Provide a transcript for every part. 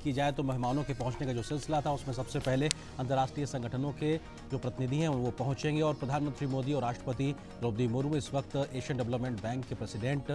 की जाए तो मेहमानों के पहुंचने का जो सिलसिला था उसमें सबसे पहले अंतर्राष्ट्रीय संगठनों के जो प्रतिनिधि हैं वो पहुंचेंगे और प्रधानमंत्री मोदी और राष्ट्रपति द्रौपदी मुर्मू इस वक्त एशियन डेवलपमेंट बैंक के प्रेसिडेंट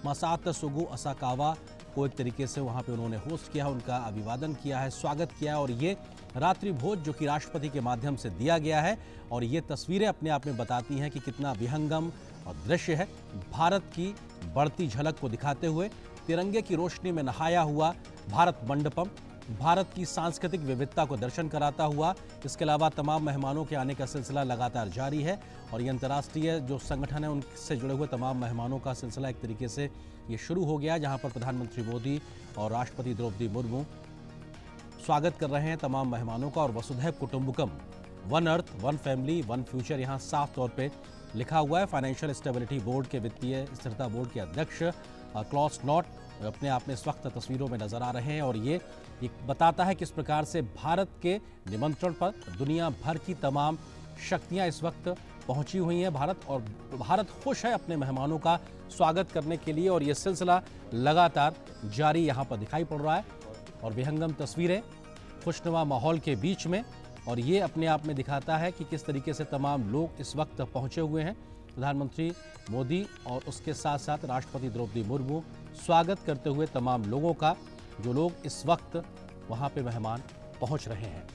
मासात्सुगु असाकावा को एक तरीके से वहां पे उन्होंने होस्ट किया, उनका अभिवादन किया है, स्वागत किया है। और ये रात्रि भोज जो कि राष्ट्रपति के माध्यम से दिया गया है और ये तस्वीरें अपने आप में बताती हैं कि कितना विहंगम और दृश्य है। भारत की बढ़ती झलक को दिखाते हुए तिरंगे की रोशनी में नहाया हुआ भारत मंडपम भारत की सांस्कृतिक विविधता को दर्शन कराता हुआ, इसके अलावा तमाम मेहमानों के आने का सिलसिला लगातार जारी है और ये अंतर्राष्ट्रीय जो संगठन है उनसे जुड़े हुए तमाम मेहमानों का सिलसिला एक तरीके से ये शुरू हो गया, जहां पर प्रधानमंत्री मोदी और राष्ट्रपति द्रौपदी मुर्मू स्वागत कर रहे हैं तमाम मेहमानों का। और वसुधैव कुटुंबकम, one earth one family one future यहाँ साफ तौर पर लिखा हुआ है। फाइनेंशियल स्टेबिलिटी बोर्ड के वित्तीय स्थिरता बोर्ड के अध्यक्ष क्लॉस नॉट अपने आप में इस वक्त तस्वीरों में नजर आ रहे हैं और ये बताता है किस प्रकार से भारत के निमंत्रण पर दुनिया भर की तमाम शक्तियां इस वक्त पहुंची हुई हैं और भारत खुश है अपने मेहमानों का स्वागत करने के लिए और ये सिलसिला लगातार जारी यहां पर दिखाई पड़ रहा है और विहंगम तस्वीरें खुशनुमा माहौल के बीच में। और ये अपने आप में दिखाता है कि किस तरीके से तमाम लोग इस वक्त पहुंचे हुए हैं। प्रधानमंत्री मोदी और उसके साथ साथ राष्ट्रपति द्रौपदी मुर्मू स्वागत करते हुए तमाम लोगों का, जो लोग इस वक्त वहां पे मेहमान पहुंच रहे हैं।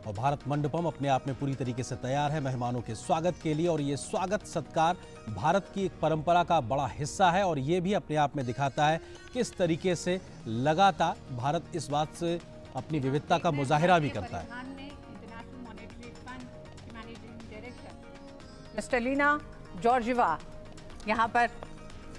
और भारत मंडपम अपने आप में पूरी तरीके से तैयार है मेहमानों के स्वागत के लिए और ये स्वागत सत्कार भारत की एक परंपरा का बड़ा हिस्सा है और ये भी अपने आप में दिखाता है किस तरीके से लगातार भारत इस बात से अपनी विविधता का मुजाहिरा भी करता है। मिस्टर लीना जॉर्जिवा यहाँ पर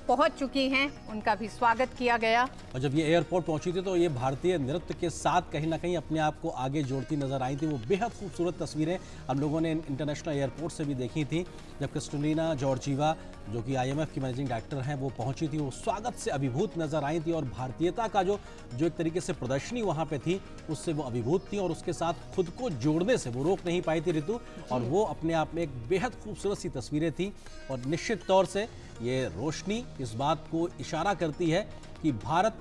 पहुंच चुकी हैं, उनका भी स्वागत किया गया। और जब ये एयरपोर्ट पहुंची थी तो ये भारतीय नृत्य के साथ कहीं ना कहीं अपने आप को आगे जोड़ती नजर आई थी। वो बेहद खूबसूरत तस्वीरें हम लोगों ने इंटरनेशनल एयरपोर्ट से भी देखी थी। जब क्रिस्टलिना जॉर्जिवा जो कि IMF की मैनेजिंग डायरेक्टर हैं वो पहुंची थी, वो स्वागत से अभिभूत नजर आई थी और भारतीयता का जो एक तरीके से प्रदर्शनी वहाँ पे थी उससे वो अभिभूत थी और उसके साथ खुद को जोड़ने से वो रोक नहीं पाई थी ऋतु। और वो अपने आप में एक बेहद खूबसूरत सी तस्वीरें थी और निश्चित तौर से ये रोशनी इस बात को इशारा करती है कि भारत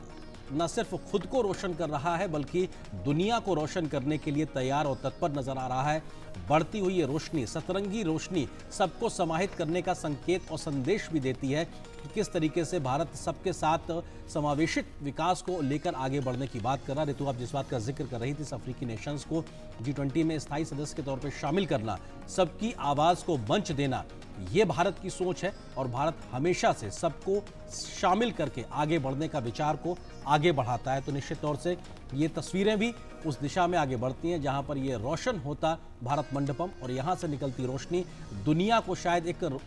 न सिर्फ खुद को रोशन कर रहा है बल्कि दुनिया को रोशन करने के लिए तैयार और तत्पर नजर आ रहा है। बढ़ती हुई ये रोशनी, सतरंगी रोशनी सबको समाहित करने का संकेत और संदेश भी देती है कि किस तरीके से भारत सबके साथ समावेशित विकास को लेकर आगे बढ़ने की बात कर रहा है। ऋतु, आप जिस बात का जिक्र कर रही थी, अफ्रीकी नेशंस को G20 में स्थायी सदस्य के तौर पर शामिल करना, सबकी आवाज को मंच देना, ये भारत की सोच है और भारत हमेशा से सबको शामिल करके आगे बढ़ने का विचार को आगे बढ़ाता है। तो निश्चित तौर से ये तस्वीरें भी उस दिशा में आगे बढ़ती हैं जहां पर ये रोशन होता भारत मंडपम और यहां से निकलती रोशनी दुनिया को शायद एक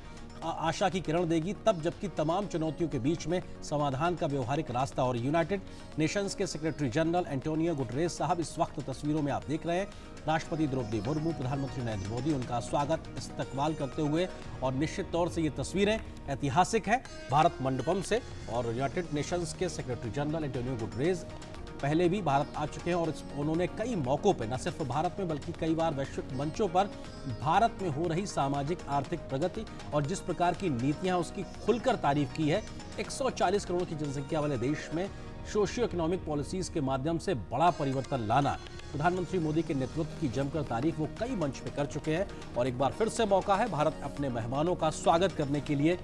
आशा की किरण देगी, तब जबकि तमाम चुनौतियों के बीच में समाधान का व्यवहारिक रास्ता। और यूनाइटेड नेशंस के सेक्रेटरी जनरल एंटोनियो गुटरेस साहब इस वक्त तस्वीरों में आप देख रहे हैं, राष्ट्रपति द्रौपदी मुर्मू, प्रधानमंत्री नरेंद्र मोदी उनका स्वागत इस्तकबाल करते हुए। और निश्चित तौर से ये तस्वीरें ऐतिहासिक है भारत मंडपम से। और यूनाइटेड नेशंस के सेक्रेटरी जनरल एंटोनियो गुटरेस पहले भी भारत आ चुके हैं और उन्होंने कई मौकों पर, न सिर्फ भारत में बल्कि कई बार वैश्विक मंचों पर भारत में हो रही सामाजिक आर्थिक प्रगति और जिस प्रकार की नीतियां उसकी खुलकर तारीफ की है। 140 करोड़ की जनसंख्या वाले देश में सोशियो इकोनॉमिक पॉलिसीज के माध्यम से बड़ा परिवर्तन लाना, प्रधानमंत्री मोदी के नेतृत्व की जमकर तारीफ वो कई मंच पे कर चुके हैं। और एक बार फिर से मौका है भारत अपने मेहमानों का स्वागत करने के लिए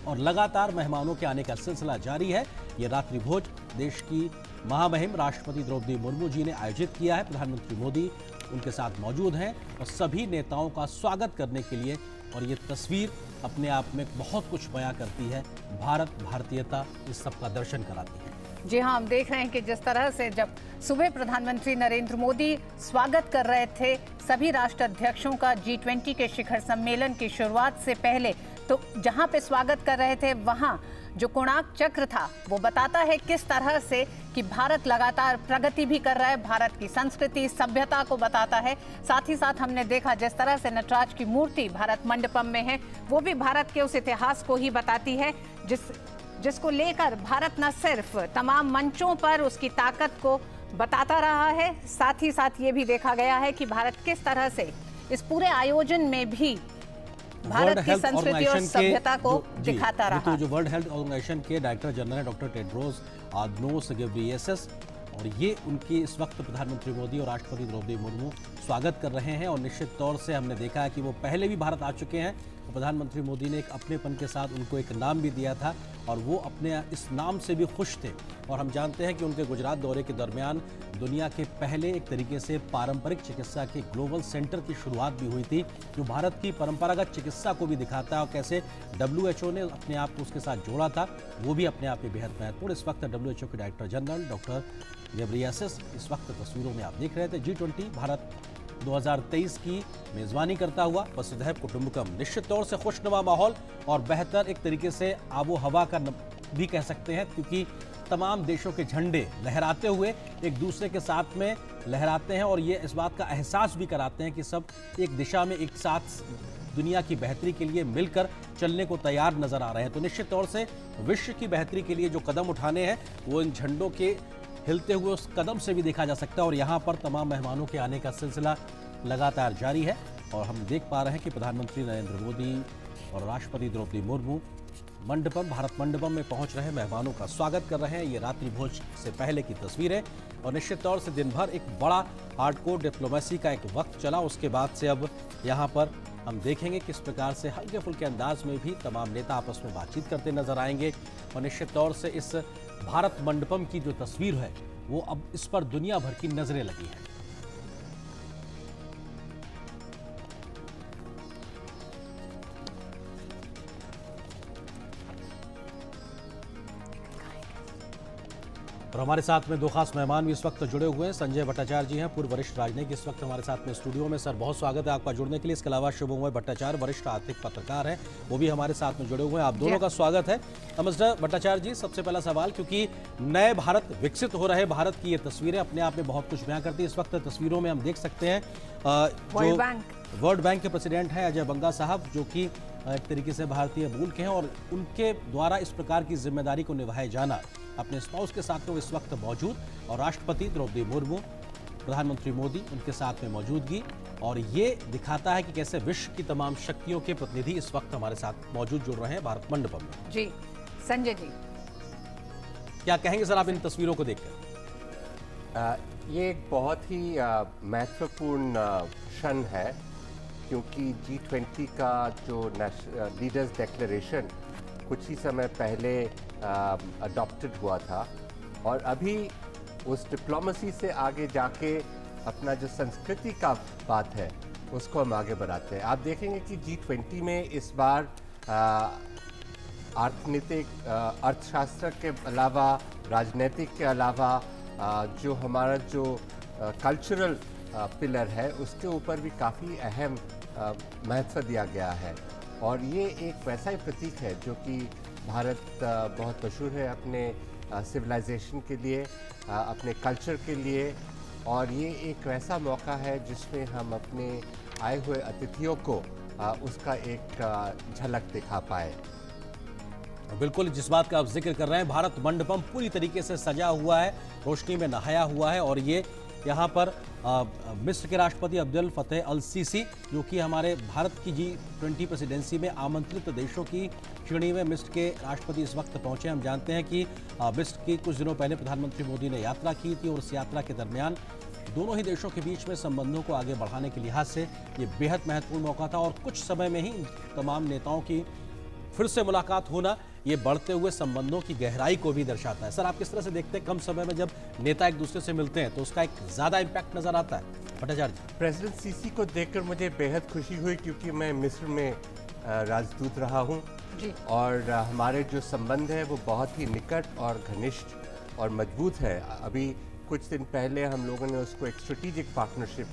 और लगातार मेहमानों के आने का सिलसिला जारी है। ये रात्रि भोज देश की महामहिम राष्ट्रपति द्रौपदी मुर्मू जी ने आयोजित किया है। प्रधानमंत्री मोदी उनके साथ मौजूद हैं और सभी नेताओं का स्वागत करने के लिए। और ये तस्वीर अपने आप में बहुत कुछ बयां करती है, भारत, भारतीयता, इस सब का दर्शन कराती है। जी हाँ, हम देख रहे हैं कि जिस तरह से जब सुबह प्रधानमंत्री नरेंद्र मोदी स्वागत कर रहे थे सभी राष्ट्र अध्यक्षों का G20 के शिखर सम्मेलन की शुरुआत से पहले, तो जहां पे स्वागत कर रहे थे वहां जो कोणार्क चक्र था वो बताता है किस तरह से कि भारत लगातार प्रगति भी कर रहा है, भारत की संस्कृति सभ्यता को बताता है। साथ ही साथ हमने देखा जिस तरह से नटराज की मूर्ति भारत मंडपम में है वो भी भारत के उस इतिहास को ही बताती है जिसको लेकर भारत न सिर्फ तमाम मंचों पर उसकी ताकत को बताता रहा है, साथ ही साथ ये भी देखा गया है कि भारत किस तरह से इस पूरे आयोजन में भी भारत की संस्कृति और सभ्यता को दिखाता रहा। जो वर्ल्ड हेल्थ ऑर्गेनाइजेशन के डायरेक्टर जनरल है डॉक्टर टेड्रोस अदनोस घेब्रेयेसस, और ये उनकी इस वक्त प्रधानमंत्री मोदी और राष्ट्रपति द्रौपदी मुर्मू स्वागत कर रहे हैं। और निश्चित तौर से हमने देखा है कि वो पहले भी भारत आ चुके हैं और प्रधानमंत्री मोदी ने एक अपनेपन के साथ उनको एक नाम भी दिया था और वो अपने इस नाम से भी खुश थे। और हम जानते हैं कि उनके गुजरात दौरे के दरमियान दुनिया के पहले एक तरीके से पारंपरिक चिकित्सा के ग्लोबल सेंटर की शुरुआत भी हुई थी, जो भारत की परंपरागत चिकित्सा को भी दिखाता है और कैसे WHO ने अपने आप को उसके साथ जोड़ा था, वो भी अपने आप में बेहद महत्वपूर्ण। इस वक्त WHO के डायरेक्टर जनरल डॉक्टर घेब्रेयेसस इस वक्त तस्वीरों में आप देख रहे थे। G20 भारत 2023 की मेजबानी करता हुआ वसुधैव कुटुंबकम, निश्चित तौर से खुशनुमा माहौल और बेहतर एक तरीके से आबो हवा का भी कह सकते हैं, क्योंकि तमाम देशों के झंडे लहराते हुए एक दूसरे के साथ में लहराते हैं और ये इस बात का एहसास भी कराते हैं कि सब एक दिशा में एक साथ दुनिया की बेहतरी के लिए मिलकर चलने को तैयार नजर आ रहे हैं। तो निश्चित तौर से विश्व की बेहतरी के लिए जो कदम उठाने हैं वो इन झंडों के हिलते हुए उस कदम से भी देखा जा सकता है। और यहाँ पर तमाम मेहमानों के आने का सिलसिला लगातार जारी है और हम देख पा रहे हैं कि प्रधानमंत्री नरेंद्र मोदी और राष्ट्रपति द्रौपदी मुर्मू मंडपम, भारत मंडपम में पहुंच रहे मेहमानों का स्वागत कर रहे हैं। ये रात्रि भोज से पहले की तस्वीरें और निश्चित तौर से दिन भर एक बड़ा हार्डकोर डिप्लोमेसी का एक वक्त चला। उसके बाद से अब यहाँ पर हम देखेंगे किस प्रकार से हल्के फुल्के अंदाज में भी तमाम नेता आपस में बातचीत करते नजर आएंगे। और निश्चित तौर से इस भारत मंडपम की जो तस्वीर है वो अब इस पर दुनिया भर की नजरें लगी हैं। और हमारे साथ में दो खास मेहमान भी इस वक्त जुड़े हुए हैं। संजय भट्टाचार्य जी हैं, पूर्व वरिष्ठ राजनीतिक, इस वक्त हमारे साथ में स्टूडियो में। सर बहुत स्वागत है आपका जुड़ने के लिए। इसके अलावा शुभमोय भट्टाचार्य वरिष्ठ आर्थिक पत्रकार हैं, वो भी हमारे साथ में जुड़े हुए हैं। आप दोनों का स्वागत है। एम्बेसडर भट्टाचार्य जी, सबसे पहला सवाल, क्योंकि नए भारत, विकसित हो रहे भारत की ये तस्वीरें अपने आप में बहुत कुछ बयां करती है। इस वक्त तस्वीरों में हम देख सकते हैं जो वर्ल्ड बैंक के प्रेसिडेंट हैं अजय बंगा साहब, जो कि एक तरीके से भारतीय मूल के हैं और उनके द्वारा इस प्रकार की जिम्मेदारी को निभाए जाना अपने स्पाउस के साथ में इस वक्त मौजूद, और राष्ट्रपति द्रौपदी मुर्मू, प्रधानमंत्री मोदी, उनके साथ में मौजूदगी, और ये दिखाता है कि कैसे विश्व की तमाम शक्तियों के प्रतिनिधि इस वक्त हमारे साथ मौजूद जुड़ रहे हैं भारत मंडपम में। जी संजय जी, क्या कहेंगे सर आप इन तस्वीरों को देखकर? ये एक बहुत ही महत्वपूर्ण क्षण है, क्योंकि G20 का जो लीडर्स डिक्लेरेशन कुछ ही समय पहले अडॉप्टेड हुआ था और अभी उस डिप्लोमेसी से आगे जाके अपना जो संस्कृति का बात है उसको हम आगे बढ़ाते हैं। आप देखेंगे कि G20 में इस बार अर्थशास्त्र के अलावा, राजनीतिक के अलावा जो हमारा जो कल्चरल पिलर है उसके ऊपर भी काफ़ी अहम महत्व दिया गया है। और ये एक वैसा ही प्रतीक है जो कि भारत बहुत मशहूर है अपने सिविलाइजेशन के लिए, अपने कल्चर के लिए, और ये एक वैसा मौका है जिसमें हम अपने आए हुए अतिथियों को उसका एक झलक दिखा पाए। बिल्कुल, जिस बात का आप जिक्र कर रहे हैं, भारत मंडपम पूरी तरीके से सजा हुआ है, रोशनी में नहाया हुआ है। और ये यहाँ पर मिस्र के राष्ट्रपति अब्दुल फतेह अल सीसी, जो कि हमारे भारत की G20 प्रेसिडेंसी में आमंत्रित देशों की श्रेणी में मिस्र के राष्ट्रपति इस वक्त पहुंचे। हम जानते हैं कि मिस्र की कुछ दिनों पहले प्रधानमंत्री मोदी ने यात्रा की थी और उस यात्रा के दरमियान दोनों ही देशों के बीच में संबंधों को आगे बढ़ाने के लिहाज से ये बेहद महत्वपूर्ण मौका था। और कुछ समय में ही तमाम नेताओं की फिर से मुलाकात होना ये बढ़ते हुए संबंधों की गहराई को भी दर्शाता है। सर आप किस तरह से देखते हैं, कम समय में जब नेता एक दूसरे से मिलते हैं तो उसका एक ज़्यादा इम्पैक्ट नजर आता है? भट्टाचार्य जी, प्रेसिडेंट सीसी को देखकर मुझे बेहद खुशी हुई, क्योंकि मैं मिस्र में राजदूत रहा हूँ और हमारे जो संबंध है वो बहुत ही निकट और घनिष्ठ और मजबूत है। अभी कुछ दिन पहले हम लोगों ने उसको एक स्ट्रेटेजिक पार्टनरशिप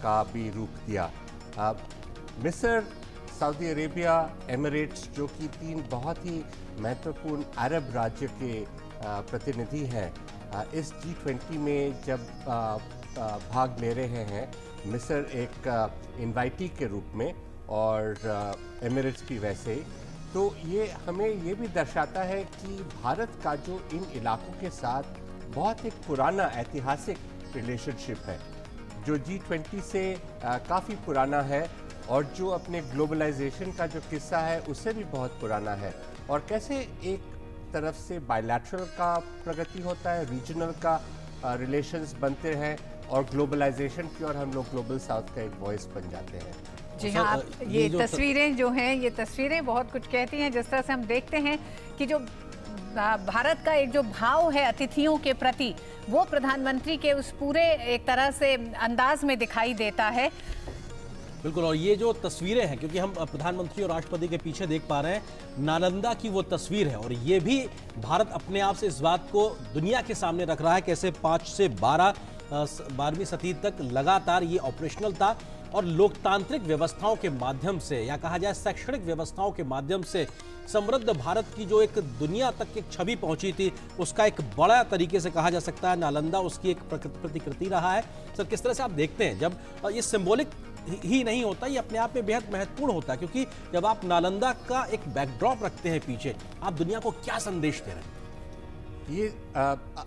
का भी रूप दिया। मिस्र, सऊदी अरेबिया, एमिरेट्स, जो कि 3 बहुत ही महत्वपूर्ण अरब राज्य के प्रतिनिधि हैं, इस G20 में जब भाग ले रहे हैं, मिस्र एक इनवाइटी के रूप में और एमिरेट्स भी वैसे ही, तो ये हमें ये भी दर्शाता है कि भारत का जो इन इलाकों के साथ बहुत एक पुराना ऐतिहासिक रिलेशनशिप है, जो G20 से काफ़ी पुराना है और जो अपने ग्लोबलाइजेशन का जो किस्सा है उससे भी बहुत पुराना है, और कैसे एक तरफ से बायलैटरल का प्रगति होता है, रीजनल का रिलेशंस बनते हैं, और ग्लोबलाइजेशन की और हम लोग ग्लोबल साउथ का एक वॉइस बन जाते हैं। जी हाँ, ये तस्वीरें जो हैं, ये तस्वीरें बहुत कुछ कहती हैं। जिस तरह से हम देखते हैं कि जो भारत का एक जो भाव है अतिथियों के प्रति, वो प्रधानमंत्री के उस पूरे एक तरह से अंदाज में दिखाई देता है। बिल्कुल, और ये जो तस्वीरें हैं, क्योंकि हम प्रधानमंत्री और राष्ट्रपति के पीछे देख पा रहे हैं नालंदा की वो तस्वीर है, और ये भी भारत अपने आप से इस बात को दुनिया के सामने रख रहा है कैसे 5 से 12वीं सदी तक लगातार ये ऑपरेशनल था, और लोकतांत्रिक व्यवस्थाओं के माध्यम से, या कहा जाए शैक्षणिक व्यवस्थाओं के माध्यम से समृद्ध भारत की जो एक दुनिया तक एक छवि पहुंची थी, उसका एक बड़ा तरीके से कहा जा सकता है नालंदा उसकी एक प्रतिकृति रहा है। सर, किस तरह से आप देखते हैं, जब ये सिंबॉलिक ही नहीं होता, ये अपने आप में बेहद महत्वपूर्ण होता है, क्योंकि जब आप नालंदा का एक बैकड्रॉप रखते हैं पीछे, आप दुनिया को क्या संदेश दे रहे हैं? ये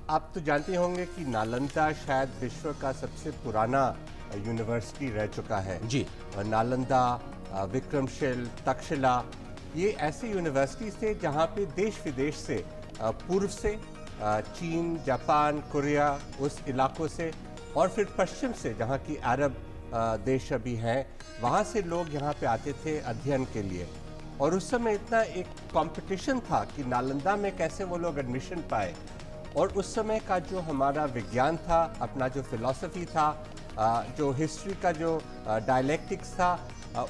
आप तो जानते होंगे कि नालंदा शायद विश्व का सबसे पुराना यूनिवर्सिटी रह चुका है जी। नालंदा, विक्रमशिल, तक्षशिला, ये ऐसे यूनिवर्सिटीज थे जहाँ पे देश विदेश से, पूर्व से चीन, जापान, कोरिया, उस इलाकों से, और फिर पश्चिम से जहाँ की अरब देश अभी हैं, वहाँ से लोग यहाँ पे आते थे अध्ययन के लिए। और उस समय इतना एक कंपटीशन था कि नालंदा में कैसे वो लोग एडमिशन पाए, और उस समय का जो हमारा विज्ञान था, अपना जो फिलॉसफी था, जो हिस्ट्री का जो डायलेक्टिक्स था,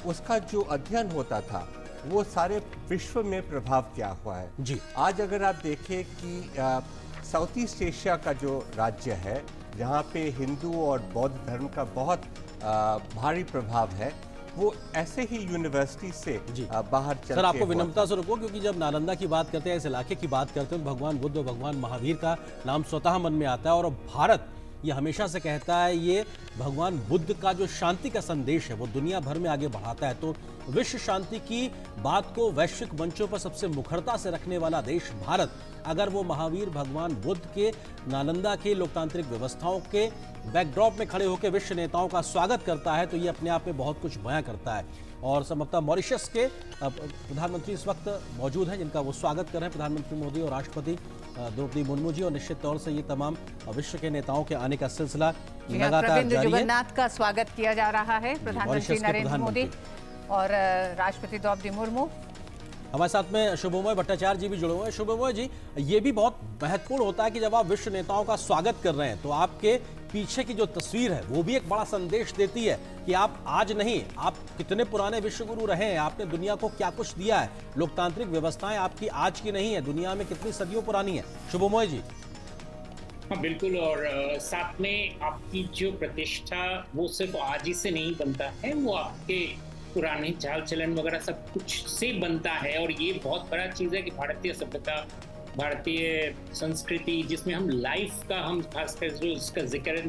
उसका जो अध्ययन होता था, वो सारे विश्व में प्रभाव किया हुआ है जी। आज अगर आप देखें कि साउथ ईस्ट एशिया का जो राज्य है, जहाँ पे हिंदू और बौद्ध धर्म का बहुत भारी प्रभाव है, वो ऐसे ही यूनिवर्सिटी से बाहर चलते। सर, आपको विनम्रता से रुको, क्योंकि जब नालंदा की बात करते हैं, इस इलाके की बात करते हैं, तो भगवान बुद्ध और भगवान महावीर का नाम स्वतः मन में आता है, और भारत ये हमेशा से कहता है ये भगवान बुद्ध का जो शांति का संदेश है वो दुनिया भर में आगे बढ़ाता है। तो विश्व शांति की बात को वैश्विक मंचों पर सबसे मुखरता से रखने वाला देश भारत, अगर वो महावीर भगवान बुद्ध के नालंदा के लोकतांत्रिक व्यवस्थाओं के बैकड्रॉप में खड़े होकर विश्व नेताओं का स्वागत करता है, तो ये अपने आप में बहुत कुछ बयां करता है। और संभवतः मॉरिशस के प्रधानमंत्री इस वक्त मौजूद हैं, जिनका वो स्वागत कर रहे हैं, प्रधानमंत्री मोदी और राष्ट्रपति द्रौपदी मुर्मू जी, और निश्चित तौर से ये तमाम विश्व के नेताओं के आने का सिलसिला लगातार जारी है। जगन्नाथ का स्वागत किया जा रहा है, प्रधानमंत्री नरेंद्र मोदी और राष्ट्रपति द्रौपदी मुर्मू। हमारे साथ में शुभमोय भट्टाचार्य जी भी जुड़े हुए हैं। शुभमोय जी, ये भी बहुत महत्वपूर्ण होता है कि जब आप विश्व नेताओं का स्वागत कर रहे हैं, तो आपके पीछे की जो तस्वीर है वो भी एक बड़ा संदेश देती है कि आप आज नहीं, आप कितने पुराने विश्व गुरु रहे हैं, आपने दुनिया को क्या कुछ दिया है। लोकतांत्रिक व्यवस्थाएं आपकी आज की नहीं है, दुनिया में कितनी सदियों पुरानी है। शुभमोय जी। हाँ बिल्कुल, और साथ में आपकी जो प्रतिष्ठा वो सिर्फ आज ही से नहीं बनता है, वो आपके पुराने चाल चलन वगैरह सब कुछ से बनता है। और ये बहुत बड़ा चीज़ है कि भारतीय सभ्यता, भारतीय संस्कृति, जिसमें हम लाइफ का, हम खासकर जो इसका जिक्र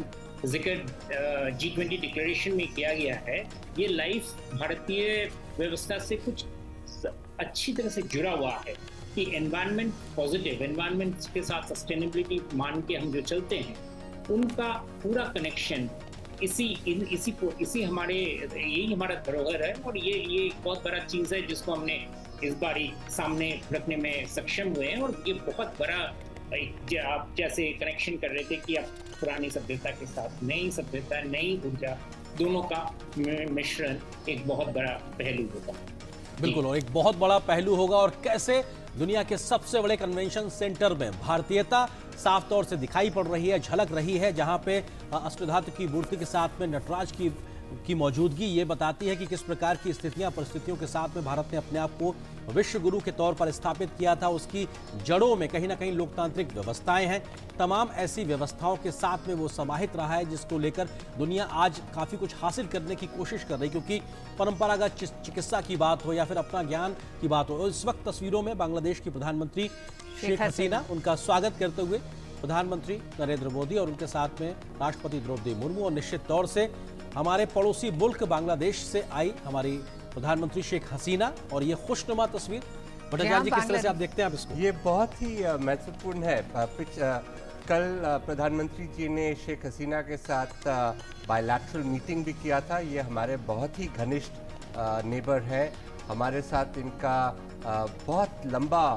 G20 डिक्लेरेशन में किया गया है, ये लाइफ भारतीय व्यवस्था से कुछ अच्छी तरह से जुड़ा हुआ है कि एनवायरनमेंट, पॉजिटिव एनवायरनमेंट के साथ सस्टेनेबिलिटी मान के हम जो चलते हैं, उनका पूरा कनेक्शन इसी हमारे, यही हमारा धरोहर है। और ये एक बहुत बड़ा चीज़ है जिसको हमने इस बारी सामने रखने में सक्षम हुए हैं। और ये बहुत बड़ा, आप जैसे कनेक्शन कर रहे थे कि आप पुरानी सभ्यता के साथ नई सभ्यता, नई ऊर्जा, दोनों का मिश्रण एक बहुत बड़ा पहलू होगा। बिल्कुल, और एक बहुत बड़ा पहलू होगा, और कैसे दुनिया के सबसे बड़े कन्वेंशन सेंटर में भारतीयता साफ तौर से दिखाई पड़ रही है, झलक रही है, जहां पे अष्टधातु की मूर्ति के साथ में नटराज की मौजूदगी ये बताती है कि किस प्रकार की स्थितियां, परिस्थितियों के साथ में भारत ने अपने आप को विश्व गुरु के तौर पर स्थापित किया था। उसकी जड़ों में कहीं ना कहीं लोकतांत्रिक व्यवस्थाएं हैं। तमाम ऐसी व्यवस्थाओं के साथ में वो समाहित रहा है, जिसको लेकर दुनिया आज काफ़ी कुछ हासिल करने की कोशिश कर रही, क्योंकि परंपरागत चिकित्सा की बात हो या फिर अपना ज्ञान की बात हो। इस वक्त तस्वीरों में बांग्लादेश की प्रधानमंत्री शेख हसीना, उनका स्वागत करते हुए प्रधानमंत्री नरेंद्र मोदी और उनके साथ में राष्ट्रपति द्रौपदी मुर्मू, और निश्चित तौर से हमारे पड़ोसी मुल्क बांग्लादेश से आई हमारी प्रधानमंत्री शेख हसीना, और ये खुशनुमा तस्वीर। भट्टाचार्य जी, किस तरह से आप देखते हैं आप इसको? ये बहुत ही महत्वपूर्ण है। कल प्रधानमंत्री जी ने शेख हसीना के साथ बायलैटरल मीटिंग भी किया था। ये हमारे बहुत ही घनिष्ठ नेबर है, हमारे साथ इनका बहुत लंबा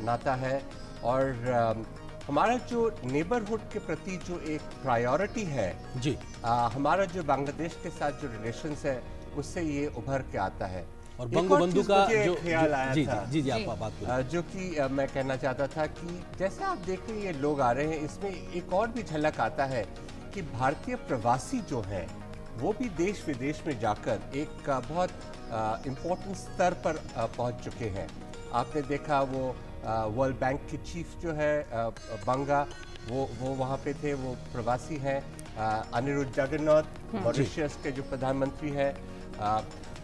नाता है और हमारा जो नेबरहुड के प्रति जो एक प्रायोरिटी है जी, हमारा जो बांग्लादेश के साथ जो रिलेशंस है उससे ये उभर के आता है। और बंगबंधु का जो ख्याल आया जी, था, जी जी आप बात करिए। जो कि मैं कहना चाहता था कि जैसे आप देख रहे हैं ये लोग आ रहे हैं, इसमें एक और भी झलक आता है कि भारतीय प्रवासी जो हैं वो भी देश विदेश में जाकर एक बहुत इम्पोर्टेंट स्तर पर पहुंच चुके हैं। आपने देखा वो वर्ल्ड बैंक की चीफ जो है बंगा, वो वहाँ पे थे, वो प्रवासी हैं। अनिरुद्ध जगन्नाथ मॉरिशस के जो प्रधानमंत्री हैं,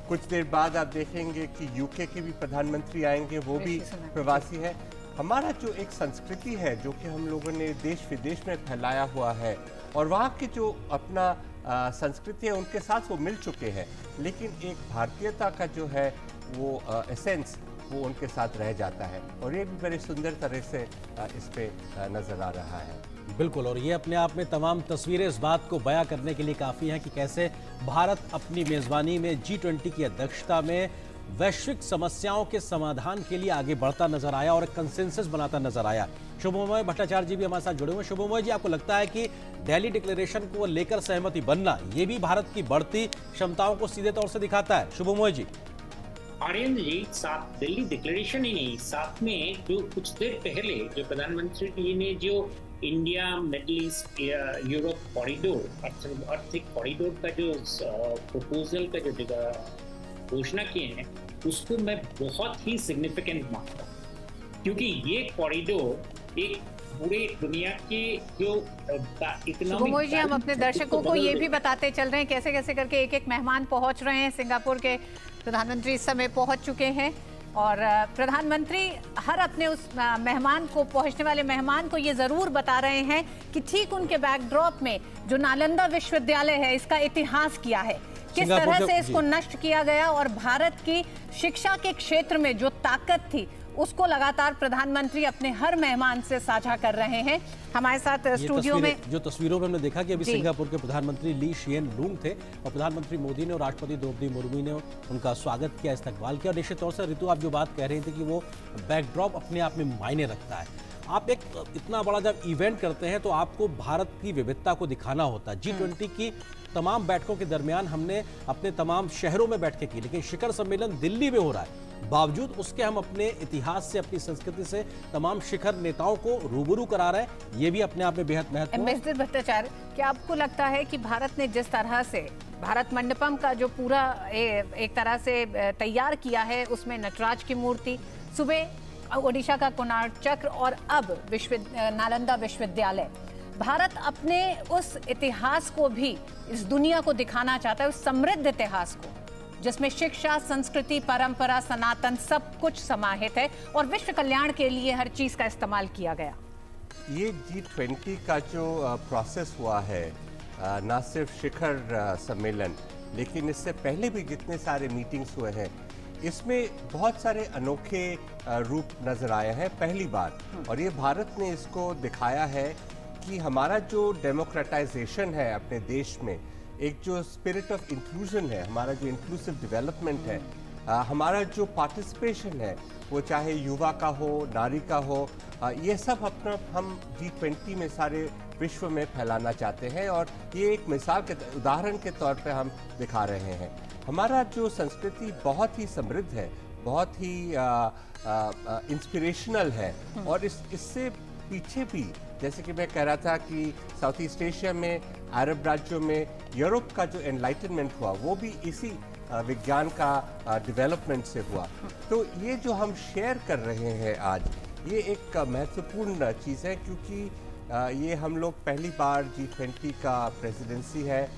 कुछ देर बाद आप देखेंगे कि यूके के भी प्रधानमंत्री आएंगे, वो भी प्रवासी हैं। हमारा जो एक संस्कृति है जो कि हम लोगों ने देश विदेश में फैलाया हुआ है और वहाँ के जो अपना संस्कृति है उनके साथ वो मिल चुके हैं, लेकिन एक भारतीयता का जो है वो एसेंस वो उनके साथ रह जाता है और ये भी बड़े सुंदर तरह से इस पे नज़र आ रहा है। बिल्कुल, और ये अपने आप में तमाम तस्वीरें इस बात को बयां करने के लिए काफ़ी हैं कि कैसे भारत अपनी मेज़बानी में G20 की अध्यक्षता में वैश्विक समस्याओं के समाधान के लिए आगे बढ़ता नजर आया और एक कंसेंसस बनाता नजर आया। शुभमोय भट्टाचार्य जी भी हमारे साथ जुड़े हुए हैं। शुभमोय जी, आपको लगता है कि दिल्ली डिक्लेरेशन को लेकर सहमति बनना ये भी भारत की बढ़ती क्षमताओं को सीधे तौर से दिखाता है? शुभमोय जी। आर्यन जी, साथ दिल्ली डिक्लेरेशन ही नहीं, साथ में जो कुछ देर पहले जो प्रधानमंत्री जी ने जो India middle east Europe corridor आर्थिक कॉरिडोर का जो प्रपोजल का जो घोषणा किए हैं उसको मैं बहुत ही सिग्निफिकेंट मानता हूँ, क्योंकि ये कॉरिडोर एक पूरे दुनिया के जो शुभमोय जी, हम अपने दर्शकों को ये भी बताते चल रहे हैं कैसे कैसे करके एक एक मेहमान पहुंच रहे हैं। सिंगापुर के प्रधानमंत्री इस समय पहुंच चुके हैं और प्रधानमंत्री हर अपने उस मेहमान को, पहुंचने वाले मेहमान को ये जरूर बता रहे हैं कि ठीक उनके बैकड्रॉप में जो नालंदा विश्वविद्यालय है इसका इतिहास किया है, किस तरह से इसको नष्ट किया गया और भारत की शिक्षा के क्षेत्र में जो ताकत थी उसको लगातार प्रधानमंत्री अपने हर मेहमान से साझा कर रहे हैं। हमारे साथ स्टूडियो में जो तस्वीरों में हमने देखा कि अभी सिंगापुर के प्रधानमंत्री ली शिएन लूंग थे और प्रधानमंत्री मोदी ने और राष्ट्रपति द्रौपदी मुर्मू ने उनका स्वागत किया, इस्तकबाल किया। और निश्चित तौर से ऋतु, आप जो बात कह रहे थे कि वो बैकड्रॉप अपने आप में मायने रखता है। आप एक इतना बड़ा जब इवेंट करते हैं तो आपको भारत की विविधता को दिखाना होता है। G20 की तमाम बैठकों के दरमियान हमने अपने तमाम शहरों में बैठकें की, लेकिन शिखर सम्मेलन दिल्ली में हो रहा है। बावजूद उसके हम अपने इतिहास से, अपनी संस्कृति से तमाम शिखर नेताओं को रूबरू करा रहे हैं। ये भी अपने आप में बेहद महत्वपूर्ण है। एम्बेसडर भट्टाचार्य, क्या आपको लगता है कि भारत ने जिस तरह से भारत मंडपम का जो पूरा एक तरह से तैयार किया है, उसमें नटराज की मूर्ति, सुबह ओडिशा का कोणार्क चक्र और अब नालंदा विश्वविद्यालय, भारत अपने उस इतिहास को भी इस दुनिया को दिखाना चाहता है, उस समृद्ध इतिहास को जिसमें शिक्षा, संस्कृति, परंपरा, सनातन सब कुछ समाहित है और विश्व कल्याण के लिए हर चीज का इस्तेमाल किया गया। ये G20 का जो प्रोसेस हुआ है, ना सिर्फ शिखर सम्मेलन, लेकिन इससे पहले भी जितने सारे मीटिंग्स हुए हैं, इसमें बहुत सारे अनोखे रूप नजर आए हैं पहली बार। और ये भारत ने इसको दिखाया है कि हमारा जो डेमोक्रेटाइजेशन है अपने देश में, एक जो स्पिरिट ऑफ इंक्लूजन है, हमारा जो इंक्लूसिव डेवलपमेंट है, हमारा जो पार्टिसिपेशन है, वो चाहे युवा का हो, नारी का हो, ये सब अपना हम G20 में सारे विश्व में फैलाना चाहते हैं। और ये एक मिसाल के उदाहरण के तौर पे हम दिखा रहे हैं। हमारा जो संस्कृति बहुत ही समृद्ध है, बहुत ही इंस्पिरेशनल है और इससे पीछे भी, जैसे कि मैं कह रहा था कि साउथ ईस्ट एशिया में, अरब राज्यों में, यूरोप का जो एनलाइटनमेंट हुआ वो भी इसी विज्ञान का डेवलपमेंट से हुआ। तो ये जो हम शेयर कर रहे हैं आज, ये एक महत्वपूर्ण चीज़ है, क्योंकि ये हम लोग पहली बार G20 का प्रेसिडेंसी है।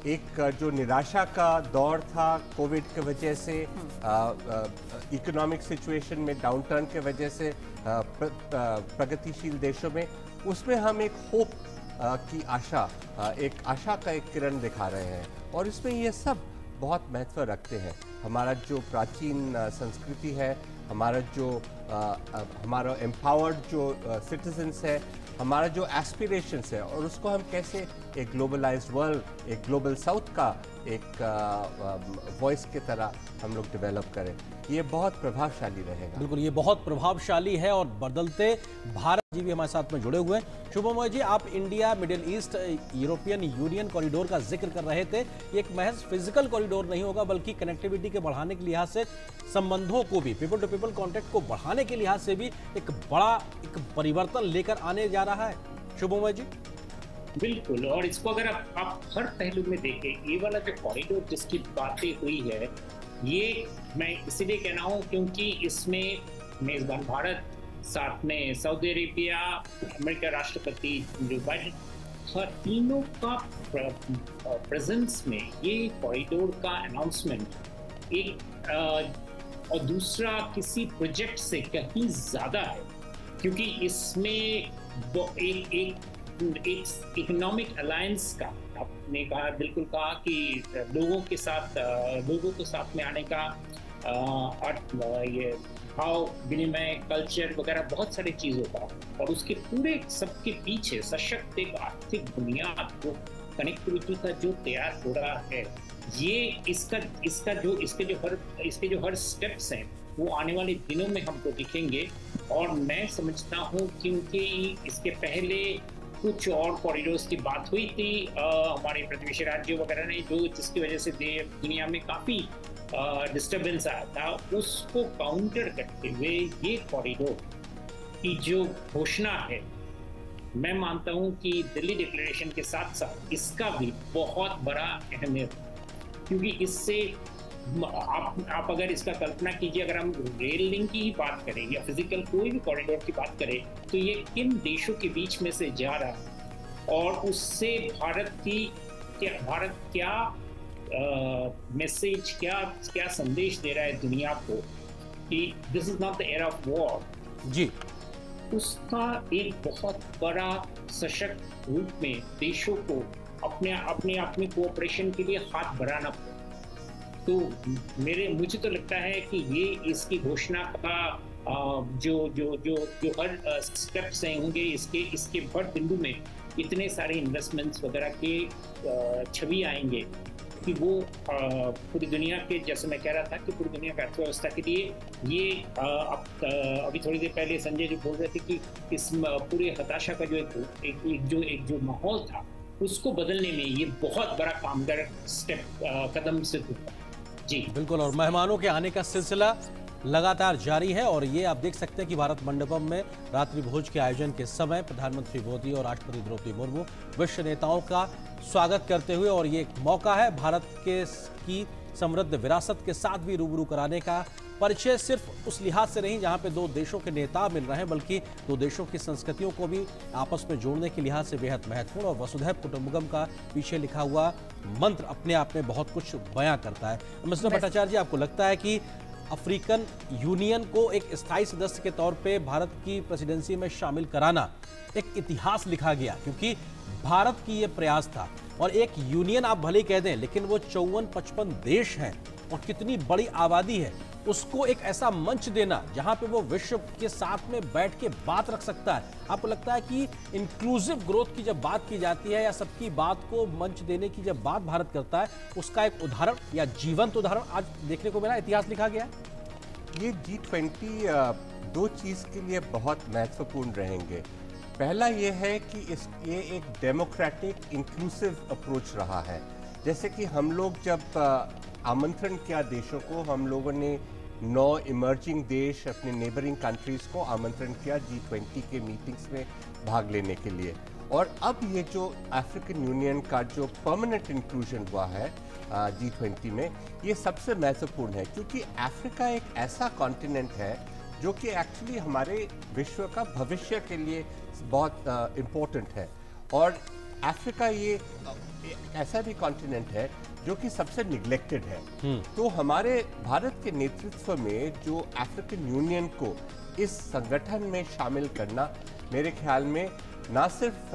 एक जो निराशा का दौर था कोविड के वजह से, इकोनॉमिक सिचुएशन में डाउनटर्न के वजह से प्रगतिशील देशों में, उसमें हम एक होप की आशा, एक आशा का एक किरण दिखा रहे हैं। और इसमें ये सब बहुत महत्व रखते हैं। हमारा जो प्राचीन संस्कृति है, हमारा जो हमारा एम्पावर्ड जो सिटीजन्स है, हमारा जो एस्पिरेशंस है और उसको हम कैसे एक ग्लोबलाइज्ड वर्ल्ड, एक ग्लोबल साउथ का एक वॉइस की तरह हम लोग डेवलप करें, ये बहुत प्रभावशाली रहेगा। बिल्कुल, ये बहुत प्रभावशाली है और बदलते भारत जी भी हमारे साथ में जुड़े हुए हैं। शुभमोय जी, आप India middle east European union corridor का जिक्र कर रहे थे। ये एक महज फिजिकल कॉरिडोर नहीं होगा, बल्कि कनेक्टिविटी के बढ़ाने के लिहाज से, संबंधों को भी, पीपल टू पीपल कॉन्टैक्ट को बढ़ाने के लिहाज से भी एक बड़ा एक परिवर्तन लेकर आने जा रहा है। शुभमोय जी। बिल्कुल, और इसको अगर आप हर पहलू में देखें, ये वाला जो कॉरिडोर जिसकी बातें हुई है, ये मैं इसीलिए कह रहा हूँ क्योंकि इसमें मेजबान भारत, साथ में सऊदी अरेबिया, अमेरिका राष्ट्रपति जो बाइडेन, हर तीनों का प्रेजेंस में ये कॉरिडोर का अनाउंसमेंट एक और दूसरा किसी प्रोजेक्ट से कहीं ज्यादा है, क्योंकि इसमें एक इकोनॉमिक अलायंस का, आपने कहा, बिल्कुल कहा कि लोगों को साथ में आने का ये भाव विनिमय, कल्चर वगैरह बहुत सारी चीजों का, और उसके पूरे सबके पीछे सशक्त एक आर्थिक बुनियाद को कनेक्टिविटी का जो तैयार हो रहा है, ये इसके जो हर स्टेप्स हैं वो आने वाले दिनों में हमको दिखेंगे। और मैं समझता हूँ क्योंकि इसके पहले कुछ और कॉरिडोर्स की बात हुई थी हमारे प्रतिवेशी राज्यों वगैरह ने, जिसकी वजह से दुनिया में काफी डिस्टर्बेंस आया था, उसको काउंटर करते हुए ये कॉरिडोर की जो घोषणा है, मैं मानता हूं कि दिल्ली डिक्लेरेशन के साथ साथ इसका भी बहुत बड़ा अहमियत है, क्योंकि इससे आप अगर इसका कल्पना कीजिए, अगर हम रेल लिंक की ही बात करें या फिजिकल कोई भी कॉरिडोर की बात करें, तो ये किन देशों के बीच में से जा रहा है और उससे भारत क्या मैसेज, क्या संदेश दे रहा है दुनिया को कि this is not the era of war जी, उसका एक बहुत बड़ा सशक्त रूप में देशों को अपने कोऑपरेशन के लिए हाथ बढ़ाना पड़े। तो मुझे तो लगता है कि ये इसकी घोषणा का जो हर स्टेप्स होंगे इसके बड़ बिंदु में इतने सारे इन्वेस्टमेंट्स वगैरह के छवि आएंगे कि वो पूरी दुनिया के, जैसे मैं कह रहा था कि पूरी दुनिया की अर्थव्यवस्था के लिए ये अभी थोड़ी देर पहले संजय जी बोल रहे थे कि इस पूरे हताशा का जो जो माहौल था उसको बदलने में ये बहुत बड़ा कामगार कदम सिद्ध हुआ जी। बिल्कुल, और मेहमानों के आने का सिलसिला लगातार जारी है और ये आप देख सकते हैं कि भारत मंडपम में रात्रि भोज के आयोजन के समय प्रधानमंत्री मोदी और राष्ट्रपति द्रौपदी मुर्मू विश्व नेताओं का स्वागत करते हुए, और ये एक मौका है भारत की समृद्ध विरासत के साथ भी रूबरू कराने का। परिचय सिर्फ उस लिहाज से नहीं जहां पे दो देशों के नेता मिल रहे हैं, बल्कि दो देशों की संस्कृतियों को भी आपस में जोड़ने के लिहाज से बेहद महत्वपूर्ण। और वसुधैव कुटुंबकम का पीछे लिखा हुआ मंत्र अपने आप में बहुत कुछ बयां करता है। मिस्टर भट्टाचार्य जी, आपको लगता है कि अफ्रीकन यूनियन को एक स्थायी सदस्य के तौर पे भारत की प्रेसिडेंसी में शामिल कराना एक इतिहास लिखा गया, क्योंकि भारत की ये प्रयास था, और एक यूनियन आप भले ही कह दें, लेकिन वो 54-55 देश हैं और कितनी बड़ी आबादी है, उसको एक ऐसा मंच देना जहां पे वो विश्व के साथ में बैठ के बात रख सकता है। आपको लगता है कि इंक्लूसिव ग्रोथ की जब बात की जाती है या सबकी बात को मंच देने की जब बात भारत करता है, उसका एक उदाहरण या जीवंत उदाहरण आज देखने को मिला, इतिहास लिखा गया? ये G20 दो चीज़ के लिए बहुत महत्वपूर्ण रहेंगे। पहला ये है कि ये एक डेमोक्रेटिक इंक्लूसिव अप्रोच रहा है। जैसे कि हम लोग जब आमंत्रण किया देशों को, हम लोगों ने 9 इमर्जिंग देश, अपने नेबरिंग कंट्रीज़ को आमंत्रण किया G20 के मीटिंग्स में भाग लेने के लिए। और अब ये जो अफ्रीकन यूनियन का जो परमानेंट इंक्लूजन हुआ है G20 में, ये सबसे महत्वपूर्ण है, क्योंकि अफ्रीका एक ऐसा कॉन्टिनेंट है जो कि एक्चुअली हमारे विश्व का भविष्य के लिए बहुत इम्पोर्टेंट है। और अफ्रीका ये ऐसा भी कॉन्टिनेंट है जो कि सबसे निग्लेक्टेड है। तो हमारे भारत के नेतृत्व में जो अफ्रीकन यूनियन को इस संगठन में शामिल करना, मेरे ख्याल में ना सिर्फ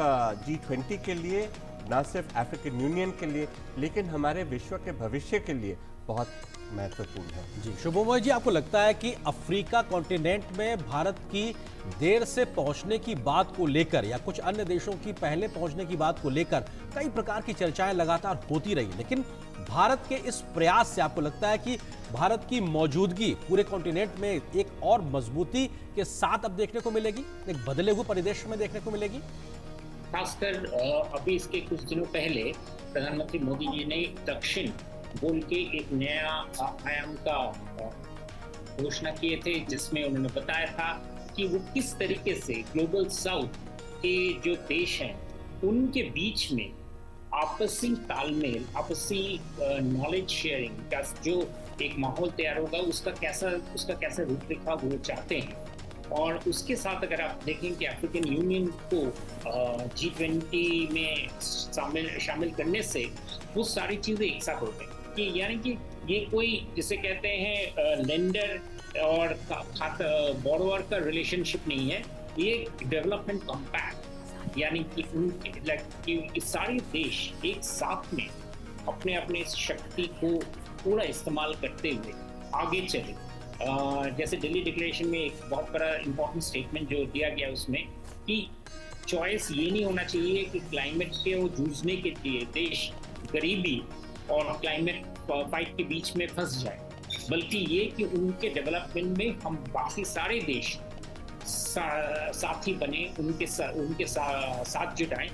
G20 के लिए, ना सिर्फ अफ्रीकन यूनियन के लिए, लेकिन हमारे विश्व के भविष्य के लिए बहुत महत्वपूर्ण है। जी शुभमय जी, आपको लगता है कि अफ्रीका कॉन्टिनेंट में भारत की देर से पहुंचने की बात को लेकर या कुछ अन्य देशों की पहले पहुंचने की बात को लेकर कई प्रकार की चर्चाएं लगातार होती रही, लेकिन भारत के इस प्रयास से आपको लगता है कि भारत की मौजूदगी पूरे कॉन्टिनेंट में एक और मजबूती के साथ अब देखने को मिलेगी, एक बदले हुए परिदृश्य में देखने को मिलेगी? खासकर अभी इसके कुछ दिनों पहले प्रधानमंत्री मोदी जी ने दक्षिण बोल के एक नया आयाम का घोषणा किए थे, जिसमें उन्होंने बताया था कि वो किस तरीके से ग्लोबल साउथ के जो देश हैं उनके बीच में आपसी तालमेल, आपसी नॉलेज शेयरिंग का जो एक माहौल तैयार होगा उसका कैसा रूपरेखा वो चाहते हैं। और उसके साथ अगर आप देखें कि अफ्रीकन यूनियन को G20 में शामिल करने से वो सारी चीज़ें एक साथ हो गई कि यानी कि ये कोई जिसे कहते हैं लेंडर और बोरोवर का रिलेशनशिप नहीं है, ये डेवलपमेंट कॉम्पैक्ट, यानी कि सारे देश एक साथ में अपने अपने शक्ति को पूरा इस्तेमाल करते हुए आगे चले। जैसे दिल्ली डिक्लेरेशन में एक बहुत बड़ा इंपॉर्टेंट स्टेटमेंट जो दिया गया उसमें कि चॉइस ये नहीं होना चाहिए कि क्लाइमेट के वो जूझने के लिए देश गरीबी और क्लाइमेट फाइट के बीच में फंस जाए, बल्कि ये कि उनके डेवलपमेंट में हम बाकी सारे देश साथी बने, उनके साथ जुटाएं।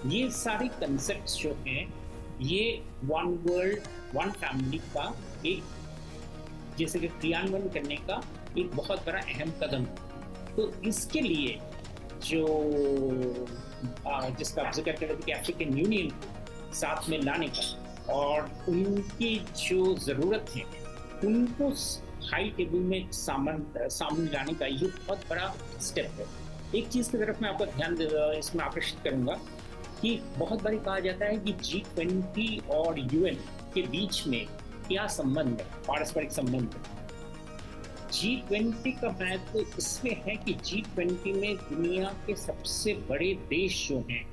ये सारे कंसेप्ट्स जो हैं ये वन वर्ल्ड वन फैमिली का एक जैसे कि क्रियान्वयन करने का एक बहुत बड़ा अहम कदम है। तो इसके लिए जो जिसका जिक्र कर रहे थे कि अफ्रीकन यूनियन को साथ में लाने का और उनकी जो ज़रूरत है उनको हाई टेबल में सामने लाने का ये बहुत बड़ा स्टेप है। एक चीज़ की तरफ मैं आपका ध्यान इसमें आकर्षित करूँगा कि बहुत बार कहा जाता है कि G20 और UN के बीच में क्या संबंध है, पारस्परिक संबंध है। G20 का महत्व इसमें है कि G20 में दुनिया के सबसे बड़े देश जो हैं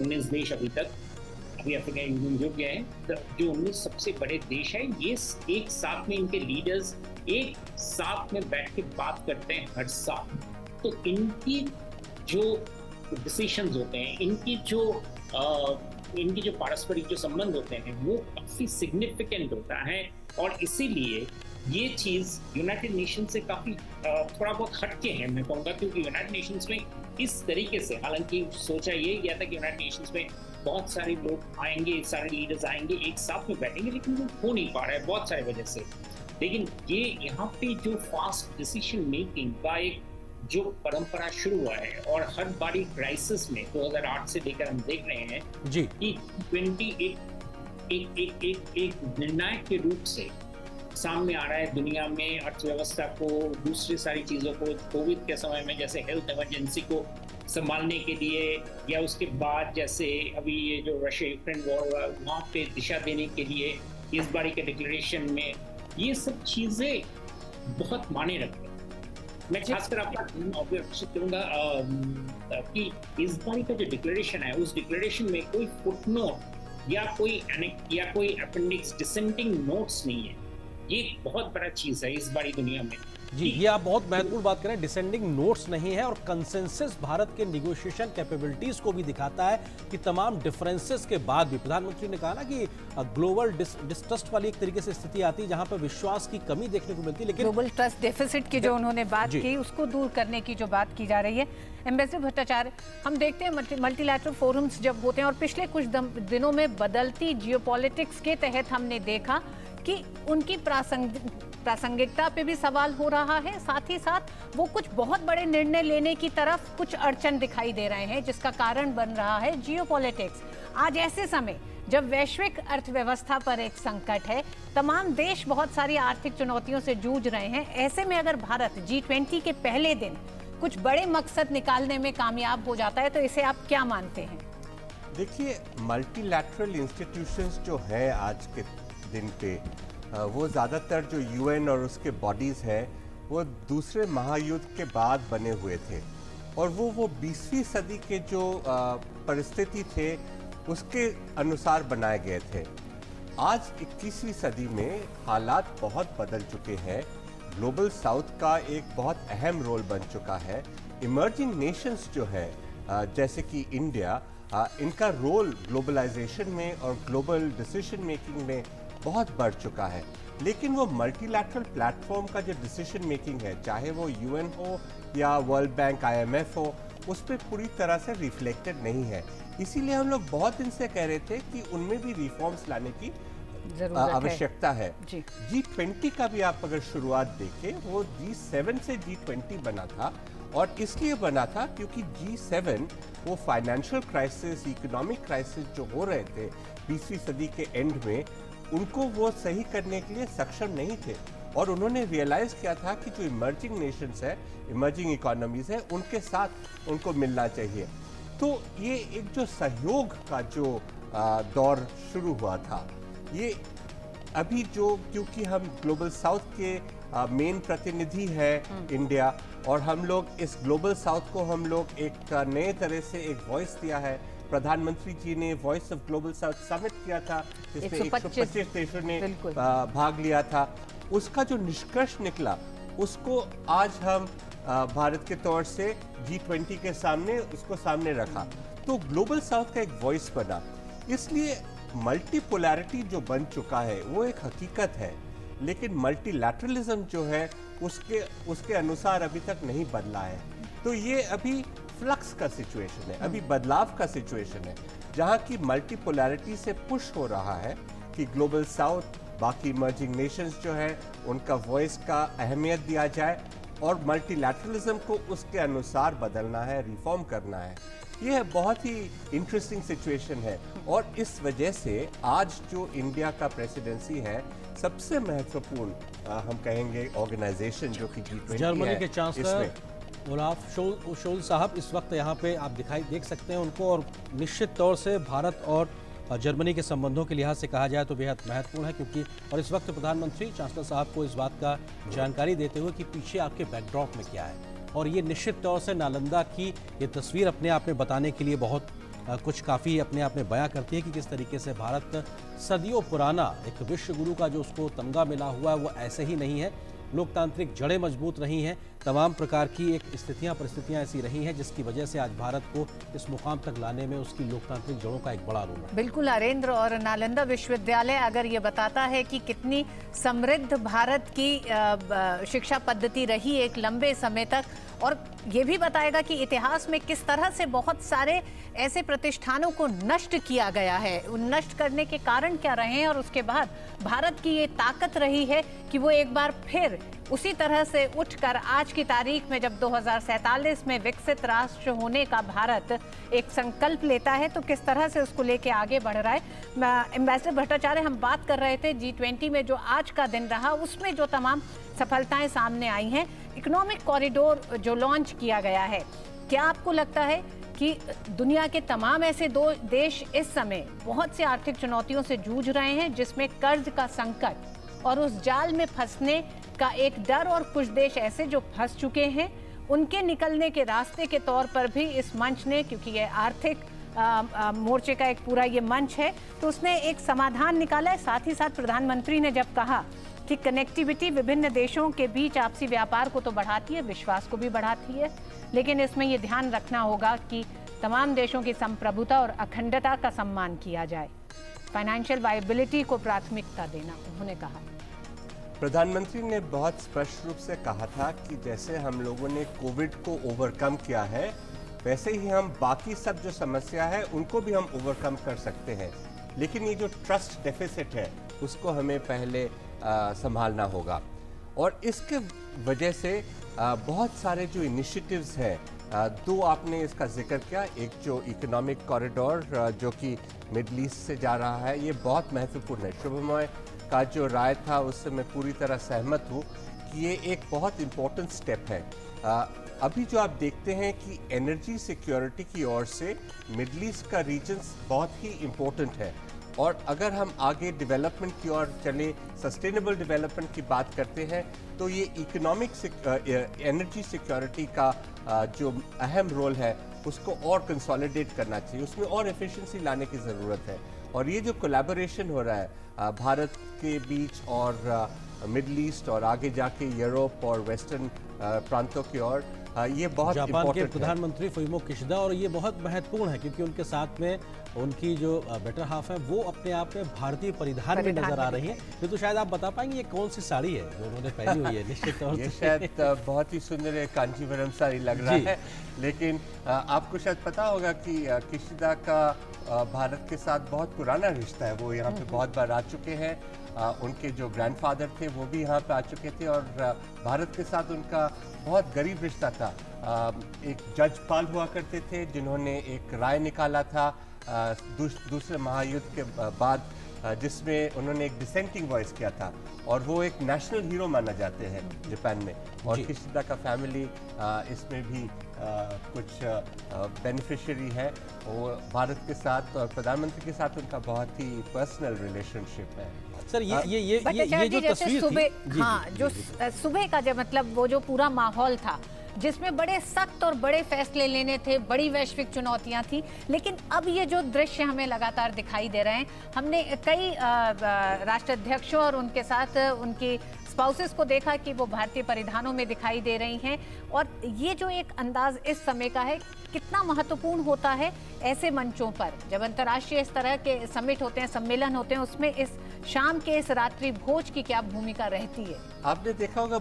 19 देश अभी अफ्रीका यूनियन जुड़ गए हैं, जो 19 सबसे बड़े देश हैं, ये एक साथ में इनके लीडर्स एक साथ में बैठ के बात करते हैं हर साल। तो इनकी जो डिसीजंस होते हैं, इनकी जो पारस्परिक जो संबंध होते हैं वो काफी सिग्निफिकेंट होता है। और इसीलिए ये चीज यूनाइटेड नेशन से काफी थोड़ा बहुत हटके है मैं कहूँगा, क्योंकि यूनाइटेड नेशंस में इस तरीके से, हालांकि सोचा ये गया था कि यूनाइटेड नेशंस में बहुत सारे लोग आएंगे, सारे लीडर्स आएंगे, एक साथ में बैठेंगे, लेकिन वो हो नहीं पा रहा है बहुत सारी वजह से। लेकिन ये यहाँ पे जो फास्ट डिसीजन मेकिंग का एक जो परंपरा शुरू हुआ है और हर बारी क्राइसिस में 2008 से लेकर हम देख रहे हैं जी कि 20 एक निर्णायक के रूप से सामने आ रहा है दुनिया में, अर्थव्यवस्था को, दूसरी सारी चीज़ों को, कोविड के समय में जैसे हेल्थ इमरजेंसी को संभालने के लिए, या उसके बाद जैसे अभी ये जो रशिया यूक्रेन वॉर हुआ वहाँ पे दिशा देने के लिए इस बारी के डिक्लेरेशन में ये सब चीज़ें बहुत माने रखती हैं। मैं खासकर आपका आकर्षित करूंगा कि इस बारी का जो डिक्लेरेशन है उस डिक्लेरेशन में कोई फुटनोट या कोई अपेंडिक्स डिसेंडिंग नोट्स नहीं है। ये बहुत बड़ा चीज है इस बारी दुनिया में। जी, ये आप बहुत महत्वपूर्ण बात करें, डिसेंडिंग नोट्स नहीं है और कंसेंसस भारत के निगोशिएशन कैपेबिलिटीज को भी दिखाता है कि तमाम डिफरेंसेस के बाद भी प्रधानमंत्री ने कहा ना कि ग्लोबल डिस्ट्रस्ट वाली एक तरीके से स्थिति आती है जहां पर विश्वास की कमी देखने को मिलती है, लेकिन ग्लोबल ट्रस्ट डेफिसिट की जो उन्होंने बात की उसको दूर करने की जो बात की जा रही है। एम्बेसडर भट्टाचार्य, हम देखते हैं मल्टीलैटरल फोरम्स जब होते हैं और पिछले कुछ दिनों में बदलती जियोपॉलिटिक्स के तहत हमने देखा कि उनकी प्रासंगिकता पे भी सवाल हो रहा है, साथ ही साथ वो कुछ बहुत बड़े निर्णय लेने की तरफ कुछ अड़चन दिखाई दे रहे हैं, जिसका कारण बन रहा है जियोपॉलिटिक्स। आज ऐसे समय जब वैश्विक अर्थव्यवस्था पर एक संकट है, तमाम देश बहुत सारी आर्थिक चुनौतियों से जूझ रहे हैं, ऐसे में अगर भारत G20 के पहले दिन कुछ बड़े मकसद निकालने में कामयाब हो जाता है तो इसे आप क्या मानते हैं? देखिए, मल्टीलैटरल इंस्टीट्यूशंस जो है आज के दिन पे वो ज़्यादातर जो UN और उसके बॉडीज़ हैं वो दूसरे महायुद्ध के बाद बने हुए थे और वो 20वीं सदी के जो परिस्थिति थे उसके अनुसार बनाए गए थे। आज 21वीं सदी में हालात बहुत बदल चुके हैं। ग्लोबल साउथ का एक बहुत अहम रोल बन चुका है। इमर्जिंग नेशंस जो है जैसे कि इंडिया, इनका रोल ग्लोबलाइजेशन में और ग्लोबल डिसीजन मेकिंग में बहुत बढ़ चुका है। लेकिन वो मल्टीलैटरल प्लेटफॉर्म का जो डिसीजन मेकिंग है, चाहे वो यूएन हो या वर्ल्ड बैंक, IMF हो, उस पर पूरी तरह से रिफ्लेक्टेड नहीं है। इसीलिए हम लोग बहुत दिन से कह रहे थे कि उनमें भी रिफॉर्म्स लाने की आवश्यकता है। G20 का भी आप अगर शुरुआत देखें, वो G7 से G20 बना था, और इसलिए बना था क्योंकि G7 वो फाइनेंशियल क्राइसिस, इकोनॉमिक क्राइसिस जो हो रहे थे 20वीं सदी के एंड में, उनको वो सही करने के लिए सक्षम नहीं थे। और उन्होंने रियलाइज किया था कि जो इमर्जिंग नेशंस है, इमर्जिंग इकोनॉमीज है, उनके साथ उनको मिलना चाहिए। तो ये एक जो सहयोग का जो दौर शुरू हुआ था, ये अभी जो, क्योंकि हम ग्लोबल साउथ के मेन प्रतिनिधि है इंडिया, और हम लोग इस ग्लोबल साउथ को हम लोग एक नए तरह से एक वॉइस दिया है। प्रधानमंत्री जी ने voice of global south summit किया था, जिसमें 125 देशों ने भाग लिया था। उसका जो निष्कर्ष निकला, उसको आज हम भारत के तौर से G20 के सामने उसको सामने रखा, तो ग्लोबल साउथ का एक वॉइस बना। इसलिए मल्टीपोलैरिटी जो बन चुका है वो एक हकीकत है, लेकिन मल्टीलैटरलिज्म जो है उसके अनुसार अभी तक नहीं बदला है। तो ये अभी फ्लक्स का सिचुएशन है, अभी बदलाव का सिचुएशन है, जहां की मल्टीपोलैरिटी से पुश हो रहा है कि ग्लोबल साउथ, बाकी इमर्जिंग नेशंस जो है, उनका वॉइस का अहमियत दिया जाए, और मल्टीलैटरलिज्म को उसके अनुसार बदलना है, रिफॉर्म करना है। यह बहुत ही इंटरेस्टिंग सिचुएशन है, और इस वजह से आज जो इंडिया का प्रेसिडेंसी है, सबसे महत्वपूर्ण हम कहेंगे ऑर्गेनाइजेशन जो कि G20 जर्मनी के चांसलर ओलाफ शोल्ज साहब इस वक्त यहाँ पे आप देख सकते हैं उनको, और निश्चित तौर से भारत और जर्मनी के संबंधों के लिहाज से कहा जाए तो बेहद महत्वपूर्ण है, क्योंकि और इस वक्त प्रधानमंत्री चांसलर साहब को इस बात का जानकारी देते हुए कि पीछे आपके बैकड्रॉप में क्या है, और ये निश्चित तौर से नालंदा की ये तस्वीर अपने आप में बताने के लिए बहुत कुछ काफ़ी अपने आप में बयां करती है कि किस तरीके से भारत सदियों पुराना एक विश्व गुरु का जो उसको तमगा मिला हुआ है वो ऐसे ही नहीं है। लोकतांत्रिक जड़ें मजबूत रही हैं, तमाम प्रकार की एक परिस्थितियां ऐसी रही हैं जिसकी वजह से आज भारत को इस मुकाम तक लाने में उसकी लोकतांत्रिक जड़ों का एक बड़ा रोल है। बिल्कुल नरेंद्र, और नालंदा विश्वविद्यालय अगर ये बताता है कि कितनी समृद्ध भारत की शिक्षा पद्धति रही एक लंबे समय तक, और ये भी बताएगा कि इतिहास में किस तरह से बहुत सारे ऐसे प्रतिष्ठानों को नष्ट किया गया है, उन नष्ट करने के कारण क्या रहे हैं, और उसके बाद भारत की ये ताकत रही है कि वो एक बार फिर उसी तरह से उठकर आज की तारीख में जब 2047 में विकसित राष्ट्र होने का भारत एक संकल्प लेता है, तो किस तरह से उसको लेके आगे बढ़ रहा है। एम्बेसडर भट्टाचार्य, हम बात कर रहे थे G20 में जो आज का दिन रहा, उसमें जो तमाम सफलताएं सामने आई हैं, इकोनॉमिक कॉरिडोर जो लॉन्च किया गया है, क्या आपको लगता है कि दुनिया के तमाम ऐसे दो देश इस समय बहुत सी आर्थिक चुनौतियों से जूझ रहे हैं, जिसमें कर्ज का संकट और उस जाल में फंसने का एक डर, और कुछ देश ऐसे जो फंस चुके हैं, उनके निकलने के रास्ते के तौर पर भी इस मंच ने, क्योंकि ये आर्थिक मोर्चे का एक पूरा ये मंच है, तो उसने एक समाधान निकाला है। साथ ही साथ प्रधानमंत्री ने जब कहा कि कनेक्टिविटी विभिन्न देशों के बीच आपसी व्यापार को तो बढ़ाती है, विश्वास को भी बढ़ाती है, लेकिन इसमें ये ध्यान रखना होगा कि तमाम देशों की संप्रभुता और अखंडता का सम्मान किया जाए, फाइनेंशियल वायबिलिटी को प्राथमिकता देना, उन्होंने कहा। प्रधानमंत्री ने बहुत स्पष्ट रूप से कहा था कि जैसे हम लोगों ने कोविड को ओवरकम किया है, वैसे ही हम बाकी सब जो समस्या है उनको भी हम ओवरकम कर सकते हैं, लेकिन ये जो ट्रस्ट डेफिसिट है उसको हमें पहले संभालना होगा। और इसके वजह से बहुत सारे जो इनिशिएटिव्स हैं, दो आपने इसका जिक्र किया, एक जो इकोनॉमिक कॉरिडोर जो कि मिडल ईस्ट से जा रहा है, ये बहुत महत्वपूर्ण है। शुभमय का जो राय था उससे मैं पूरी तरह सहमत हूँ कि ये एक बहुत इम्पोर्टेंट स्टेप है। अभी जो आप देखते हैं कि एनर्जी सिक्योरिटी की ओर से मिडल ईस्ट का रीजन्स बहुत ही इम्पोर्टेंट है, और अगर हम आगे डेवलपमेंट की ओर चले, सस्टेनेबल डेवलपमेंट की बात करते हैं, तो ये इकोनॉमिक एनर्जी सिक्योरिटी का जो अहम रोल है उसको और कंसोलिडेट करना चाहिए, उसमें और एफिशिएंसी लाने की ज़रूरत है। और ये जो कोलैबोरेशन हो रहा है भारत के बीच और मिडल ईस्ट और आगे जाके यूरोप और वेस्टर्न प्रांतों की ओर, ये बहुत जापान के इम्पोर्टेंट है। प्रधानमंत्री फुमियो किशिदा, और ये बहुत महत्वपूर्ण है क्योंकि उनके साथ में उनकी जो बेटर हाफ है वो अपने आप में भारतीय परिधान में नजर आ रही है। ये तो शायद आप बता पाएंगे ये कौन सी साड़ी है जो उन्होंने पहनी हुई है? निश्चित तौर ये से शायद बहुत ही सुंदर कांचीवरम साड़ी लग रहा है, लेकिन आपको शायद पता होगा कि किशिदा का भारत के साथ बहुत पुराना रिश्ता है। वो यहाँ पे बहुत बार आ चुके हैं। उनके जो ग्रैंडफादर थे वो भी यहाँ पे आ चुके थे और भारत के साथ उनका बहुत गरीब रिश्ता था। एक जज पाल हुआ करते थे जिन्होंने एक राय निकाला था दूसरे महायुद्ध के बाद, जिसमें उन्होंने एक डिसेंटिंग वॉइस किया था और वो एक नेशनल हीरो माना जाते हैं जापान में। और किशिदा का फैमिली इसमें भी कुछ बेनिफिशियरी है। वो भारत के साथ और प्रधानमंत्री के साथ उनका बहुत ही पर्सनल रिलेशनशिप है। सर ये जो तस्वीर सुबह, हाँ, जो सुबह का जब मतलब वो जो पूरा माहौल था जिसमें बड़े सख्त और बड़े फैसले लेने थे, बड़ी वैश्विक चुनौतियां थी, लेकिन अब ये जो दृश्य हमें लगातार दिखाई दे रहे हैं, हमने कई राष्ट्राध्यक्षों और उनके साथ उनकी स्पाउसेस को देखा कि वो भारतीय परिधानों में दिखाई दे रही हैं। और ये जो एक अंदाज इस समय का है कितना महत्वपूर्ण होता है ऐसे मंचों पर, जब अंतर्राष्ट्रीय इस तरह के समिट होते हैं, सम्मेलन होते हैं, उसमें इस शाम के इस रात्रि भोज की क्या भूमिका रहती है? आपने देखा होगा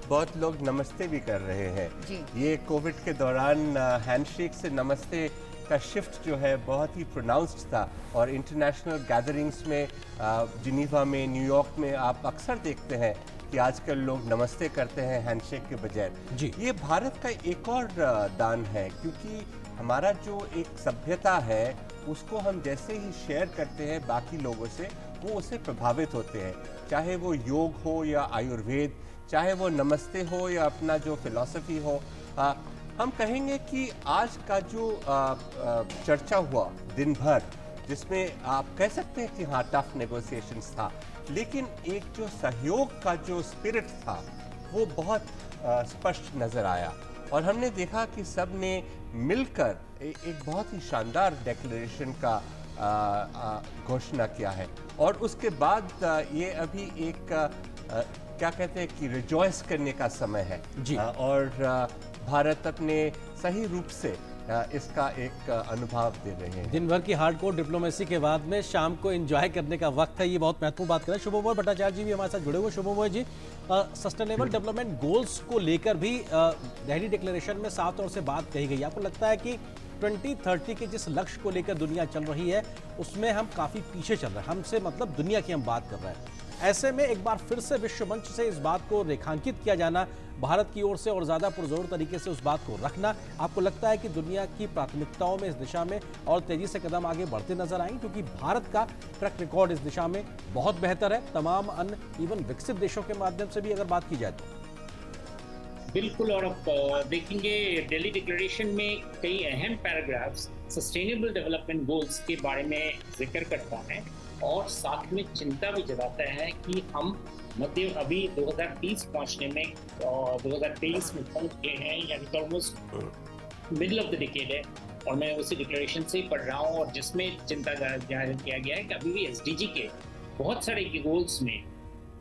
बहुत लोग नमस्ते भी कर रहे हैं। ये कोविड के दौरान हैंडशेक से नमस्ते का शिफ्ट जो है बहुत ही प्रोनाउंस्ड था। और इंटरनेशनल गैदरिंग्स में जिनीवा में, न्यूयॉर्क में आप अक्सर देखते हैं कि आजकल लोग नमस्ते करते हैं हैंडशेक के बजाय। ये भारत का एक और दान है, क्योंकि हमारा जो एक सभ्यता है उसको हम जैसे ही शेयर करते हैं बाकी लोगों से, वो उससे प्रभावित होते हैं। चाहे वो योग हो या आयुर्वेद, चाहे वो नमस्ते हो या अपना जो फिलॉसफी हो। हम कहेंगे कि आज का जो चर्चा हुआ दिन भर, जिसमें आप कह सकते हैं कि हाँ टफ नेगोशिएशंस था, लेकिन एक जो सहयोग का जो स्पिरिट था वो बहुत स्पष्ट नज़र आया। और हमने देखा कि सब ने मिलकर एक बहुत ही शानदार डिक्लेरेशन का घोषणा किया है। और उसके बाद ये अभी एक क्या कहते हैं कि रिजॉइस करने का समय है जी। और भारत अपने सही रूप से इसका एक अनुभव दे रहे हैं। दिन भर की हार्डकोर डिप्लोमेसी के बाद में शाम को एंजॉय करने का वक्त है, ये बहुत महत्वपूर्ण बात करें। शुभमोय भट्टाचार्य जी भी हमारे साथ जुड़े हुए। शुभमोय जी, सस्टेनेबल डेवलपमेंट गोल्स को लेकर भी दिल्ली डिक्लेरेशन में साफ तौर से बात कही गई। आपको लगता है कि 2030 के जिस लक्ष्य को लेकर दुनिया चल रही है उसमें हम काफी पीछे चल रहे हैं? हमसे मतलब दुनिया की हम बात कर रहे हैं। ऐसे में एक बार फिर से विश्व मंच से इस बात को रेखांकित किया जाना भारत की ओर से और ज्यादा पुरजोर तरीके से उस बात को रखना, आपको लगता है कि दुनिया की प्राथमिकताओं में इस दिशा में और तेजी से कदम आगे बढ़ते नजर आएंगे? क्योंकि भारत का ट्रैक रिकॉर्ड इस दिशा में बहुत बेहतर है तमाम अन्य इवन विकसित देशों के माध्यम से भी अगर बात की जाए तो। बिल्कुल, और आप देखेंगे दिल्ली डिक्लेरेशन में कई अहम पैराग्राफ्स सस्टेनेबल डेवलपमेंट गोल्स के बारे में जिक्र करता है और साथ में चिंता भी जताता है कि हम मतलब अभी 2030 पहुंचने में 2023 में पहुंच गए हैं, यानी almost middle of the decade है। और मैं उसी डिक्लेरेशन से ही पढ़ रहा हूँ और जिसमें चिंता जाहिर किया गया है कि अभी भी एसडीजी के बहुत सारे गोल्स में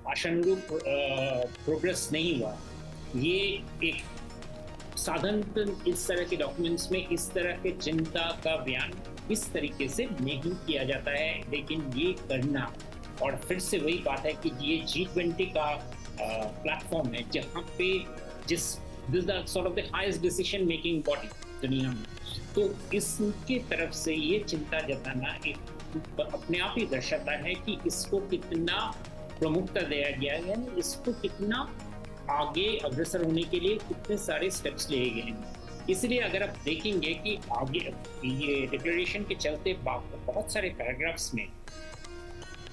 आशानुरूप प्रोग्रेस नहीं हुआ। ये एक साधारण इस तरह के डॉक्यूमेंट्स में इस तरह के चिंता का बयान इस तरीके से नहीं किया जाता है, लेकिन ये करना, और फिर से वही बात है कि ये G20 का प्लेटफॉर्म है जहाँ पे this is the sort of the highest decision making body दुनिया में, तो इसके तरफ से ये चिंता जताना एक अपने आप ही दर्शाता है कि इसको कितना प्रमुखता दिया गया है, यानी इसको कितना आगे अग्रसर होने के लिए कितने सारे स्टेप्स लिए गए हैं। इसलिए अगर आप देखेंगे कि आगे ये डिक्लेरेशन के चलते बहुत सारे पैराग्राफ्स में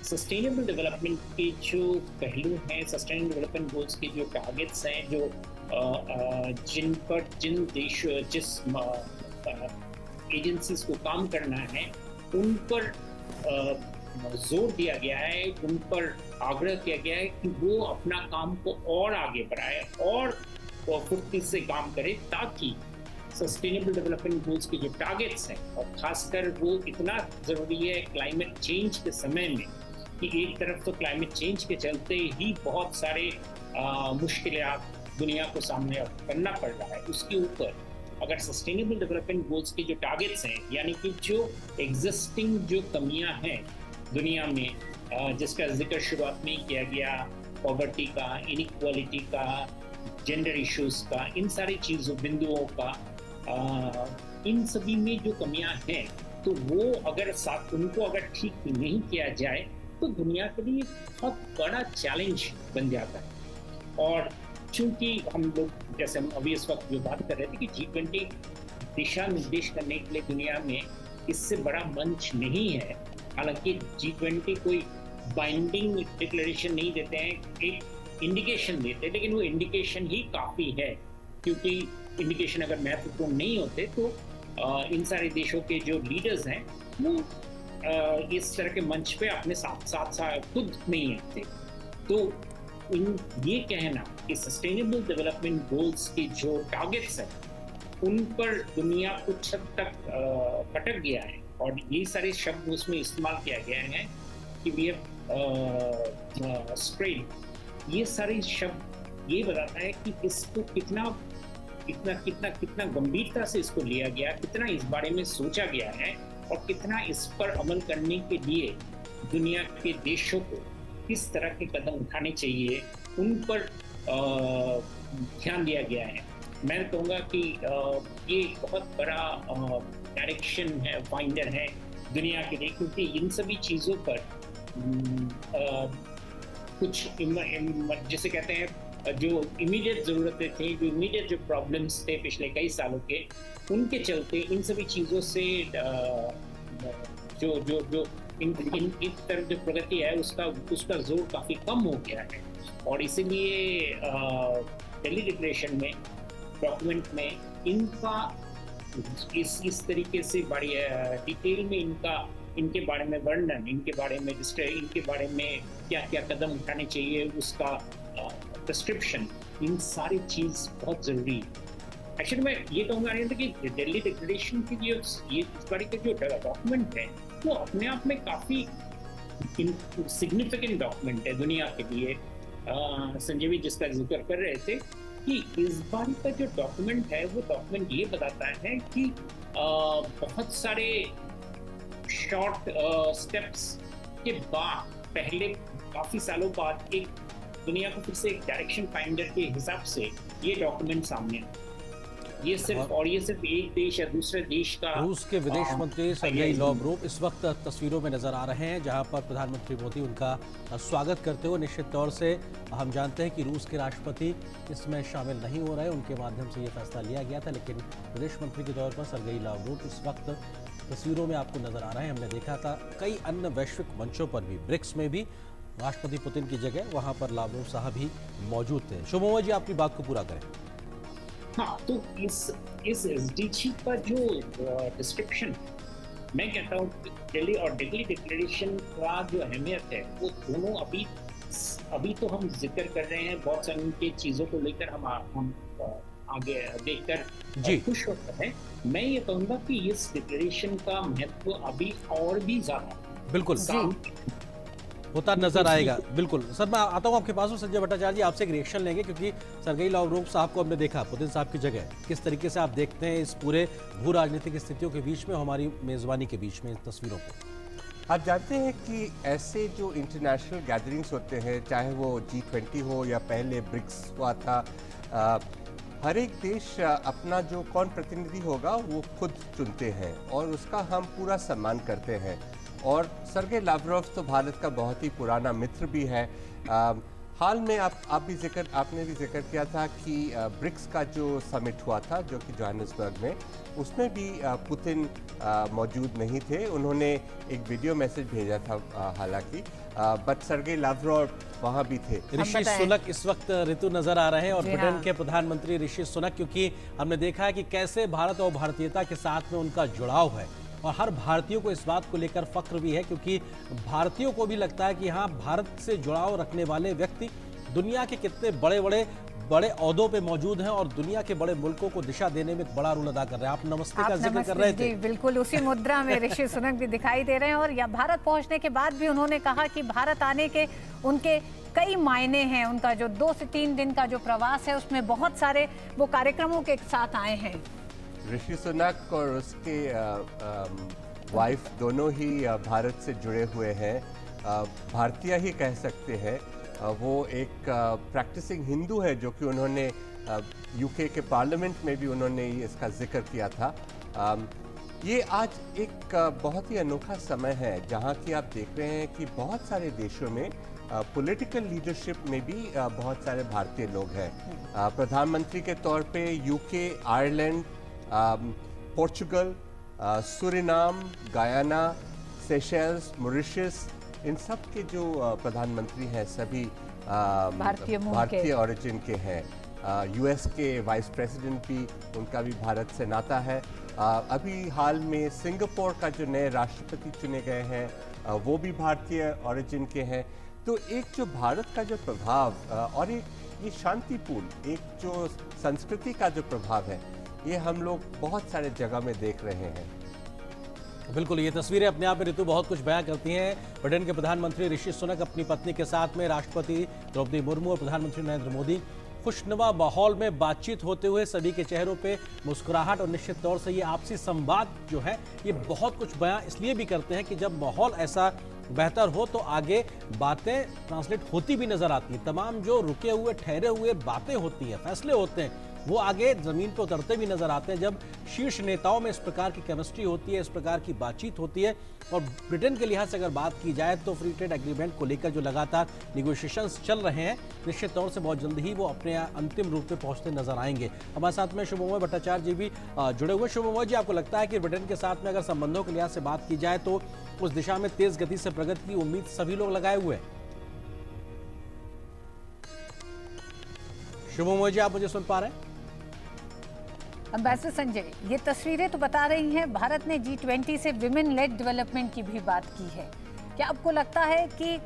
सस्टेनेबल डेवलपमेंट के जो पहलू हैं, सस्टेनेबल डेवलपमेंट गोल्स के जो टारगेट्स हैं, जो जिन देश जिस एजेंसीज को काम करना है उन पर जोर दिया गया है, उन पर आग्रह किया गया है कि वो अपना काम को और आगे बढ़ाए और फुर्ती से काम करे, ताकि सस्टेनेबल डेवलपमेंट गोल्स के जो टारगेट्स हैं, और खासकर वो इतना जरूरी है क्लाइमेट चेंज के समय में कि एक तरफ तो क्लाइमेट चेंज के चलते ही बहुत सारे मुश्किलात दुनिया को सामने करना पड़ रहा है, उसके ऊपर अगर सस्टेनेबल डेवलपमेंट गोल्स के जो टारगेट्स हैं, यानी कि जो एग्जिस्टिंग जो कमियां हैं दुनिया में, जिसका जिक्र शुरुआत में ही किया गया, पॉवर्टी का, इनइक्वालिटी का, जेंडर इश्यूज का, इन सारी चीज़ों बिंदुओं का, इन सभी में जो कमियां हैं, तो वो अगर उनको अगर ठीक नहीं किया जाए तो दुनिया के लिए बहुत बड़ा चैलेंज बन जाता है। और चूंकि हम लोग, जैसे हम अभी इस वक्त जो बात कर रहे थे कि G20 दिशा निर्देश करने के लिए दुनिया में इससे बड़ा मंच नहीं है। हालांकि G20 कोई बाइंडिंग डिक्लेरेशन नहीं देते हैं, एक इंडिकेशन देते हैं, लेकिन वो इंडिकेशन ही काफ़ी है, क्योंकि इंडिकेशन अगर महत्वपूर्ण नहीं होते तो इन सारे देशों के जो लीडर्स हैं वो इस तरह के मंच पे अपने साथ खुद नहीं आते। तो ये कहना कि सस्टेनेबल डेवलपमेंट गोल्स के जो टारगेट्स हैं उन पर दुनिया कुछ हद तक भटक गया है, और ये सारे शब्द उसमें इस्तेमाल किया गया है कि वी हैव स्ट्रेड, ये सारे शब्द ये बताता है कि इसको कितना गंभीरता से इसको लिया गया, कितना इस बारे में सोचा गया है, और कितना इस पर अमल करने के लिए दुनिया के देशों को किस तरह के कदम उठाने चाहिए, उन पर ध्यान दिया गया है। मैं कहूँगा कि ये बहुत बड़ा डायरेक्शन है, फाइंडर है दुनिया के लिए, क्योंकि इन सभी चीज़ों पर कुछ जैसे कहते हैं जो इमीडिएट ज़रूरतें थी, जो इमीडिएट जो प्रॉब्लम्स थे पिछले कई सालों के, उनके चलते इन सभी चीज़ों से जो इन तरफ जो प्रगति है उसका जोर काफ़ी कम हो गया है। और इसीलिए दिल्ली डिक्लेरेशन में, डॉक्यूमेंट में इनका इस तरीके से बड़ी डिटेल में इनके बारे में वर्णन, इनके बारे में क्या क्या कदम उठाने चाहिए, उसका प्रिस्क्रिप्शन, इन सारी चीज़ बहुत ज़रूरी है। एक्चुअली मैं ये कहूँगा कि दिल्ली डिक्लेरेशन की ये इस बारे का जो डॉक्यूमेंट है वो अपने आप में काफ़ी सिग्निफिकेंट डॉक्यूमेंट है दुनिया के लिए। संजय भी जिसका जिक्र कर रहे थे कि इस बार का जो डॉक्यूमेंट है वो डॉक्यूमेंट ये बताता है कि बहुत सारे शॉर्ट स्टेप्स के बाद, पहले काफ़ी सालों बाद एक दुनिया को फिर से एक डायरेक्शन फाइंडर के हिसाब से ये डॉक्यूमेंट सामने है। ये सिर्फ एक देश या दूसरे देश का, रूस के विदेश मंत्री सर्गेई लावरोव इस वक्त तस्वीरों में नजर आ रहे हैं, जहां पर प्रधानमंत्री मोदी उनका स्वागत करते हुए। निश्चित तौर से हम जानते हैं कि रूस के राष्ट्रपति इसमें शामिल नहीं हो रहे, उनके माध्यम से ये फैसला लिया गया था, लेकिन विदेश मंत्री के तौर पर सर्गेई लावरोव इस वक्त तस्वीरों में आपको नजर आ रहे हैं। हमने देखा था कई अन्य वैश्विक मंचों पर भी, ब्रिक्स में भी राष्ट्रपति पुतिन की जगह वहां पर लावरोव साहब भी मौजूद थे। शुभमोमा जी, आपकी बात को पूरा करें। हाँ, तो इस SDG का जो डिस्क्रिप्शन, मैं कहता हूँ दिल्ली और दिल्ली डिक्लेरेशन का जो अहमियत है वो दोनों अभी तो हम जिक्र कर रहे हैं, बहुत सारी चीज़ों को लेकर हम आगे देखकर खुश होते हैं। मैं ये कहूँगा कि इस डिक्लेरेशन का महत्व अभी और भी ज़्यादा बिल्कुल होता नजर आएगा। बिल्कुल सर, मैं आता हूँ आपके पास। संजय भट्टाचार्य जी, आपसे एक रिएक्शन लेंगे, क्योंकि सर्गेई लावरोव साहब को हमने देखा पुतिन साहब की जगह। किस तरीके से आप देखते हैं इस पूरे भू राजनीतिक स्थितियों के बीच में, हमारी मेजबानी के बीच में, इन तस्वीरों को? आप जानते हैं कि ऐसे जो इंटरनेशनल गैदरिंग्स होते हैं, चाहे वो G20 हो या पहले ब्रिक्स हुआ था, हर एक देश अपना जो कौन प्रतिनिधि होगा वो खुद चुनते हैं और उसका हम पूरा सम्मान करते हैं। और सर्गेई लावरोव तो भारत का बहुत ही पुराना मित्र भी है। हाल में आपने भी जिक्र किया था कि ब्रिक्स का जो समिट हुआ था, जो कि जोहान्सबर्ग में, उसमें भी पुतिन मौजूद नहीं थे। उन्होंने एक वीडियो मैसेज भेजा था हालांकि, बट सर्गेई लावरोव वहाँ भी थे। ऋषि सुनक इस वक्त ऋतु नजर आ रहे हैं, और ब्रिटेन के प्रधानमंत्री ऋषि सुनक, क्योंकि हमने देखा है कि कैसे भारत और भारतीयता के साथ में उनका जुड़ाव है, और हर भारतीय को इस बात को लेकर फख्र भी है, क्योंकि भारतीयों को भी लगता है कि हाँ, भारत से जुड़ाव रखने वाले व्यक्ति दुनिया के कितने बड़े बड़े बड़े ओहदों पे मौजूद हैं और दुनिया के बड़े मुल्कों को दिशा देने में एक बड़ा रोल अदा कर रहे हैं। आप नमस्ते का जिक्र कर रहे थे। बिल्कुल उसी मुद्रा में ऋषि सुनक भी दिखाई दे रहे हैं और यहाँ भारत पहुंचने के बाद भी उन्होंने कहा कि भारत आने के उनके कई मायने हैं। उनका जो 2 से 3 दिन का जो प्रवास है उसमें बहुत सारे वो कार्यक्रमों के साथ आए हैं। ऋषि सुनक और उसके वाइफ दोनों ही भारत से जुड़े हुए हैं, भारतीय ही कह सकते हैं। वो एक प्रैक्टिसिंग हिंदू है, जो कि उन्होंने यूके के पार्लियामेंट में भी उन्होंने इसका जिक्र किया था। ये आज एक बहुत ही अनोखा समय है जहाँ की आप देख रहे हैं कि बहुत सारे देशों में पॉलिटिकल लीडरशिप में भी बहुत सारे भारतीय लोग हैं। प्रधानमंत्री के तौर पे UK, Ireland, Portugal, Suriname, Guyana, Seychelles, Mauritius, इन सब के जो प्रधानमंत्री हैं सभी भारतीय ओरिजिन के हैं। यूएस के वाइस प्रेसिडेंट भी, उनका भी भारत से नाता है। अभी हाल में सिंगापुर का जो नए राष्ट्रपति चुने गए हैं वो भी भारतीय ओरिजिन के हैं। तो एक जो भारत का जो प्रभाव और एक ये शांतिपूर्ण एक जो संस्कृति का जो प्रभाव है, ये हम लोग बहुत सारे जगह में देख रहे हैं। बिल्कुल, ये तस्वीरें अपने आप में ऋतु बहुत कुछ बयां करती हैं। ब्रिटेन के प्रधानमंत्री ऋषि सुनक अपनी पत्नी के साथ में, राष्ट्रपति द्रौपदी मुर्मू और प्रधानमंत्री नरेंद्र मोदी खुशनुमा माहौल में बातचीत होते हुए, सभी के चेहरों पे मुस्कुराहट और निश्चित तौर से ये आपसी संवाद जो है ये बहुत कुछ बयां इसलिए भी करते हैं कि जब माहौल ऐसा बेहतर हो तो आगे बातें ट्रांसलेट होती भी नजर आती है। तमाम जो रुके हुए ठहरे हुए बातें होती हैं, फैसले होते हैं, वो आगे जमीन पर उतरते भी नजर आते हैं जब शीर्ष नेताओं में इस प्रकार की केमिस्ट्री होती है, इस प्रकार की बातचीत होती है। और ब्रिटेन के लिहाज से अगर बात की जाए तो फ्री ट्रेड एग्रीमेंट को लेकर जो लगातार निगोशिएशंस चल रहे हैं, निश्चित तौर से बहुत जल्दी ही वो अपने अंतिम रूप में पहुंचते नजर आएंगे। हमारे साथ में शुभमोय भट्टाचार्य जी भी जुड़े हुए। शुभमोय जी, आपको लगता है कि ब्रिटेन के साथ में अगर संबंधों के लिहाज से बात की जाए तो उस दिशा में तेज गति से प्रगति की उम्मीद सभी लोग लगाए हुए हैं? शुभमोय जी, आप मुझे सुन पा रहे हैं? एम्बेसडर संजय, ये तस्वीरें तो बता रही हैं भारत ने G20 से विमेन लेड डेवलपमेंट की भी बात की है। क्या आपको लगता है कि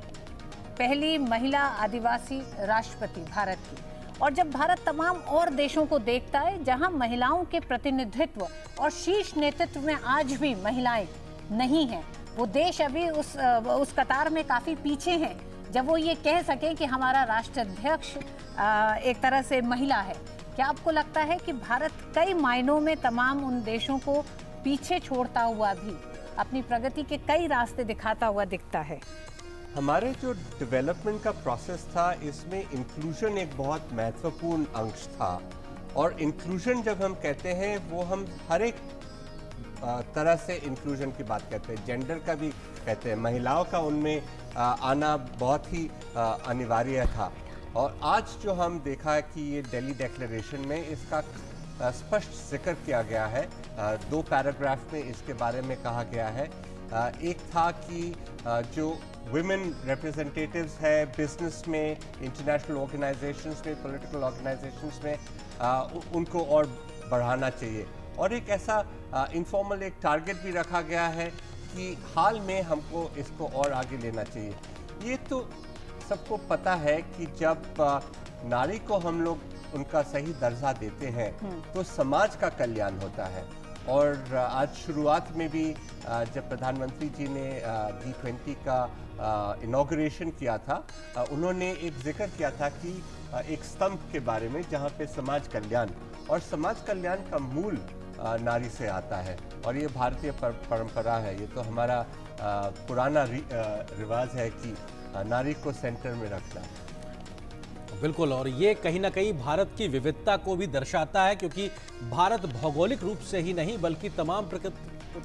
पहली महिला आदिवासी राष्ट्रपति भारत की, और जब भारत तमाम और देशों को देखता है जहां महिलाओं के प्रतिनिधित्व और शीर्ष नेतृत्व में आज भी महिलाएं नहीं हैं, वो देश अभी उस कतार में काफ़ी पीछे हैं जब वो ये कह सके कि हमारा राष्ट्राध्यक्ष एक तरह से महिला है। क्या आपको लगता है कि भारत कई मायनों में तमाम उन देशों को पीछे छोड़ता हुआ भी अपनी प्रगति के कई रास्ते दिखाता हुआ दिखता है? हमारे जो डेवलपमेंट का प्रोसेस था, इसमें इंक्लूजन एक बहुत महत्वपूर्ण अंश था। और इंक्लूजन जब हम कहते हैं वो हम हर एक तरह से इंक्लूजन की बात करते हैं, जेंडर का भी कहते हैं, महिलाओं का उनमें आना बहुत ही अनिवार्य था। और आज जो हम देखा है कि ये दिल्ली डिक्लेरेशन में इसका स्पष्ट जिक्र किया गया है। 2 पैराग्राफ में इसके बारे में कहा गया है। एक था कि जो वुमेन रिप्रेजेंटेटिव्स है बिजनेस में, इंटरनेशनल ऑर्गेनाइजेशंस में, पॉलिटिकल ऑर्गेनाइजेशंस में, उनको और बढ़ाना चाहिए। और एक ऐसा इनफॉर्मल एक टारगेट भी रखा गया है कि हाल में हमको इसको और आगे लेना चाहिए। ये तो सबको पता है कि जब नारी को हम लोग उनका सही दर्जा देते हैं तो समाज का कल्याण होता है। और आज शुरुआत में भी जब प्रधानमंत्री जी ने G20 का इनॉग्रेशन किया था, उन्होंने एक जिक्र किया था कि एक स्तंभ के बारे में जहां पे समाज कल्याण, और समाज कल्याण का मूल नारी से आता है। और ये भारतीय परंपरा है, ये तो हमारा पुराना रिवाज है कि नारी को सेंटर में रखना। बिल्कुल, और ये कहीं ना कहीं भारत की विविधता को भी दर्शाता है, क्योंकि भारत भौगोलिक रूप से ही नहीं बल्कि तमाम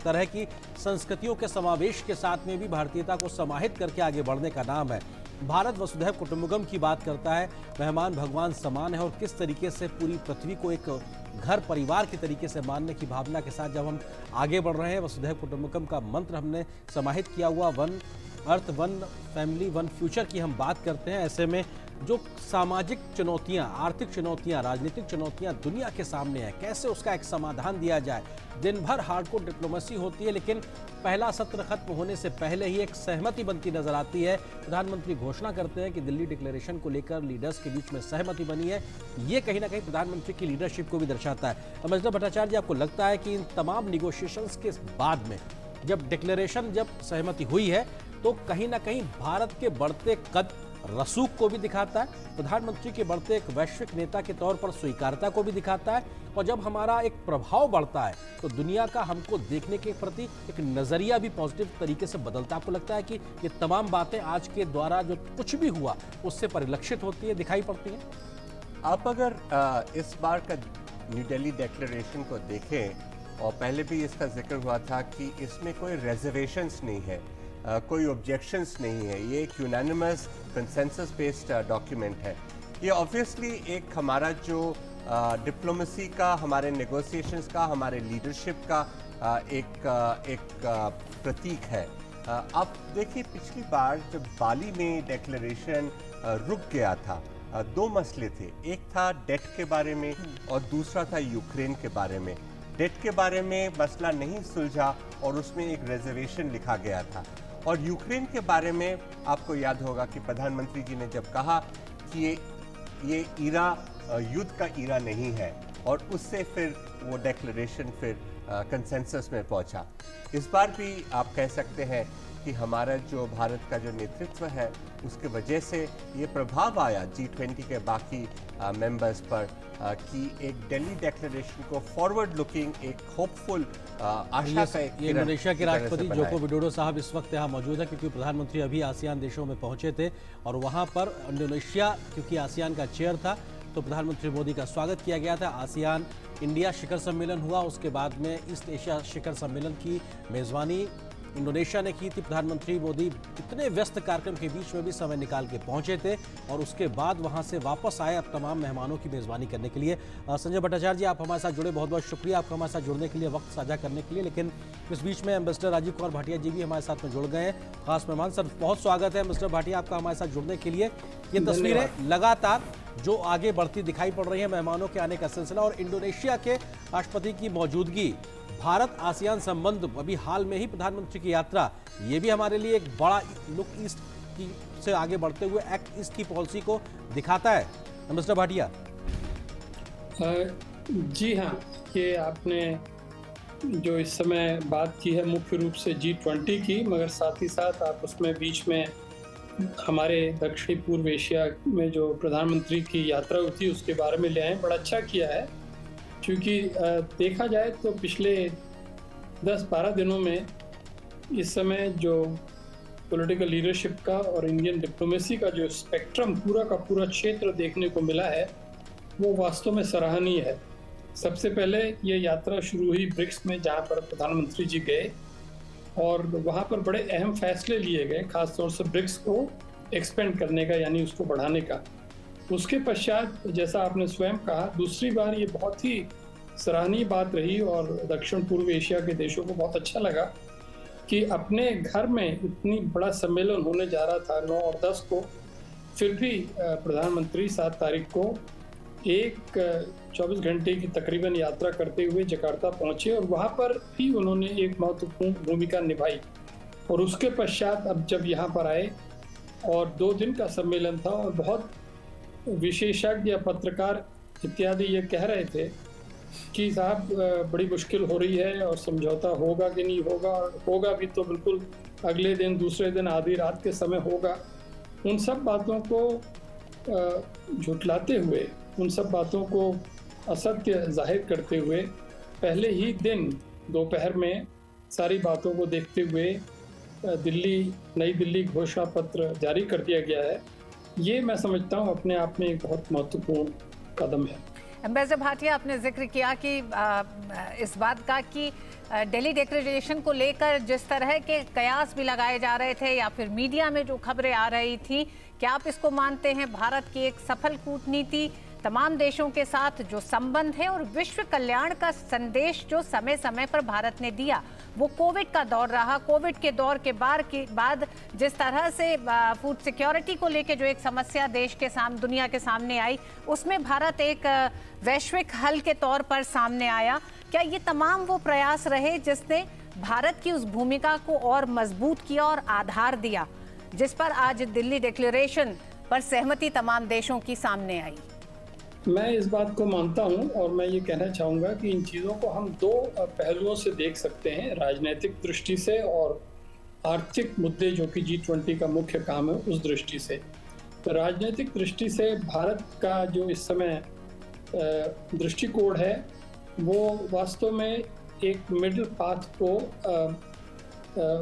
तरह की संस्कृतियों के समावेश के साथ में भी भारतीयता को समाहित करके आगे बढ़ने का नाम है। भारत वसुधैव कुटुंबकम की बात करता है, मेहमान भगवान समान है, और किस तरीके से पूरी पृथ्वी को एक घर परिवार के तरीके से मानने की भावना के साथ जब हम आगे बढ़ रहे हैं, वसुधैव कुटुंबकम का मंत्र हमने समाहित किया हुआ, one earth one family one future की हम बात करते हैं। ऐसे में जो सामाजिक चुनौतियां, आर्थिक चुनौतियां, राजनीतिक चुनौतियां दुनिया के सामने है, कैसे उसका एक समाधान दिया जाए। दिन भर हार्डकोर डिप्लोमेसी होती है, लेकिन पहला सत्र खत्म होने से पहले ही एक सहमति बनती नजर आती है। प्रधानमंत्री घोषणा करते हैं कि दिल्ली डिक्लेरेशन को लेकर लीडर्स के बीच में सहमति बनी है। ये कहीं ना कहीं प्रधानमंत्री की लीडरशिप को भी दर्शाता है। अमृता भट्टाचार्य जी, आपको लगता है कि इन तमाम निगोशिएशंस के बाद में जब सहमति हुई है, तो कहीं ना कहीं भारत के बढ़ते कद रसूख को भी दिखाता है, प्रधानमंत्री के बढ़ते एक वैश्विक नेता के तौर पर स्वीकार्यता को भी दिखाता है, और जब हमारा एक प्रभाव बढ़ता है तो दुनिया का हमको देखने के प्रति एक नजरिया भी पॉजिटिव तरीके से बदलता है। आपको लगता है कि ये तमाम बातें आज के द्वारा जो कुछ भी हुआ उससे परिलक्षित होती है, दिखाई पड़ती है? आप अगर इस बार का न्यू दिल्ली डिक्लेरेशन को देखें, और पहले भी इसका जिक्र हुआ था कि इसमें कोई रिजर्वेशंस नहीं है, कोई ऑब्जेक्शंस नहीं है, ये एक यूनानिमस कंसेंसस बेस्ड डॉक्यूमेंट है। ये ऑब्वियसली एक हमारा जो डिप्लोमेसी का, हमारे नेगोशिएशंस का, हमारे लीडरशिप का एक प्रतीक है। अब देखिए, पिछली बार जब बाली में डिक्लेरेशन रुक गया था, दो मसले थे। एक था डेट के बारे में और दूसरा था यूक्रेन के बारे में। डेट के बारे में मसला नहीं सुलझा और उसमें एक रिजर्वेशन लिखा गया था। और यूक्रेन के बारे में आपको याद होगा कि प्रधानमंत्री जी ने जब कहा कि ये ईरा युद्ध का ईरा नहीं है, और उससे फिर वो डिक्लेरेशन फिर कंसेंसस में पहुंचा। इस बार भी आप कह सकते हैं कि हमारा जो भारत का जो नेतृत्व है, उसके वजह से ये प्रभाव आया G20 के बाकी मेंबर्स पर कि एक दिल्ली डिक्लेरेशन को फॉरवर्ड लुकिंग, एक होपफुल आशा का एक ये इंडोनेशिया के राष्ट्रपति जोको विडोडो साहब इस वक्त यहाँ मौजूद है, क्योंकि प्रधानमंत्री अभी आसियान देशों में पहुंचे थे, और वहां पर इंडोनेशिया क्योंकि आसियान का चेयर था, तो प्रधानमंत्री मोदी का स्वागत किया गया था। आसियान इंडिया शिखर सम्मेलन हुआ, उसके बाद में ईस्ट एशिया शिखर सम्मेलन की मेजबानी इंडोनेशिया ने की थी। प्रधानमंत्री मोदी इतने व्यस्त कार्यक्रम के बीच में भी समय निकाल के पहुंचे थे, और उसके बाद वहां से वापस आए अब तमाम मेहमानों की मेजबानी करने के लिए। संजय भट्टाचार्य जी, आप हमारे साथ जुड़े, बहुत बहुत शुक्रिया आपका हमारे साथ जुड़ने के लिए, वक्त साझा करने के लिए। लेकिन इस बीच में एम्बेसडर राजीव कुमार भाटिया जी भी हमारे साथ में जुड़ गए हैं, खास मेहमान। सर, बहुत स्वागत है एम्बेसडर भाटिया आपका हमारे साथ जुड़ने के लिए। ये तस्वीरें लगातार जो आगे बढ़ती दिखाई पड़ रही है, मेहमानों के आने का सिलसिला और इंडोनेशिया के राष्ट्रपति की मौजूदगी, भारत आसियान संबंध, अभी हाल में ही प्रधानमंत्री की यात्रा, ये भी हमारे लिए एक बड़ा लुक ईस्ट की से आगे बढ़ते हुए एक्ट ईस्ट की पॉलिसी को दिखाता है। मिस्टर भाटिया। जी हाँ, ये आपने जो इस समय बात की है मुख्य रूप से G20 की, मगर साथ ही साथ आप उसमें बीच में हमारे दक्षिणी पूर्व एशिया में जो प्रधानमंत्री की यात्रा हुई थी उसके बारे में ले आए। बड़ा अच्छा किया है, क्योंकि देखा जाए तो पिछले 10-12 दिनों में इस समय जो पॉलिटिकल लीडरशिप का और इंडियन डिप्लोमेसी का जो स्पेक्ट्रम पूरा का पूरा क्षेत्र देखने को मिला है, वो वास्तव में सराहनीय है। सबसे पहले ये यात्रा शुरू हुई ब्रिक्स में, जहाँ पर प्रधानमंत्री जी गए और वहाँ पर बड़े अहम फैसले लिए गए, खासतौर से ब्रिक्स को एक्सपेंड करने का, यानी उसको बढ़ाने का। उसके पश्चात, जैसा आपने स्वयं कहा, दूसरी बार ये बहुत ही सराहनीय बात रही और दक्षिण पूर्व एशिया के देशों को बहुत अच्छा लगा कि अपने घर में इतनी बड़ा सम्मेलन होने जा रहा था 9 और 10 को, फिर भी प्रधानमंत्री 7 तारीख को एक 24 घंटे की तकरीबन यात्रा करते हुए जकार्ता पहुंचे और वहां पर भी उन्होंने एक महत्वपूर्ण भूमिका निभाई। और उसके पश्चात अब जब यहाँ पर आए और 2 दिन का सम्मेलन था और बहुत विशेषज्ञ, पत्रकार इत्यादि ये कह रहे थे कि साहब बड़ी मुश्किल हो रही है और समझौता होगा कि नहीं होगा, होगा भी तो बिल्कुल अगले दिन, दूसरे दिन, आधी रात के समय होगा। उन सब बातों को झुटलाते हुए, उन सब बातों को असत्य जाहिर करते हुए, पहले ही दिन दोपहर में सारी बातों को देखते हुए नई दिल्ली घोषणा पत्र जारी कर दिया गया है। ये मैं समझता हूँ अपने आप में एक बहुत महत्वपूर्ण कदम है। एम्बेसडर भाटिया, आपने जिक्र किया कि इस बात का कि दिल्ली डिक्लेरेशन को लेकर जिस तरह के कयास भी लगाए जा रहे थे या फिर मीडिया में जो खबरें आ रही थी, क्या आप इसको मानते हैं भारत की एक सफल कूटनीति तमाम देशों के साथ जो संबंध है और विश्व कल्याण का संदेश जो समय समय पर भारत ने दिया, वो कोविड का दौर रहा। कोविड के दौर के बाद जिस तरह से फूड सिक्योरिटी को लेकर जो एक समस्या देश के सामने, दुनिया के सामने आई, उसमें भारत एक वैश्विक हल के तौर पर सामने आया। क्या ये तमाम वो प्रयास रहे जिसने भारत की उस भूमिका को और मजबूत किया और आधार दिया, जिस पर आज दिल्ली डिक्लेरेशन पर सहमति तमाम देशों की सामने आई? मैं इस बात को मानता हूं और मैं ये कहना चाहूँगा कि इन चीज़ों को हम दो पहलुओं से देख सकते हैं, राजनीतिक दृष्टि से और आर्थिक मुद्दे जो कि G20 का मुख्य काम है उस दृष्टि से। तो राजनीतिक दृष्टि से भारत का जो इस समय दृष्टिकोण है वो वास्तव में एक मिडिल पाथ को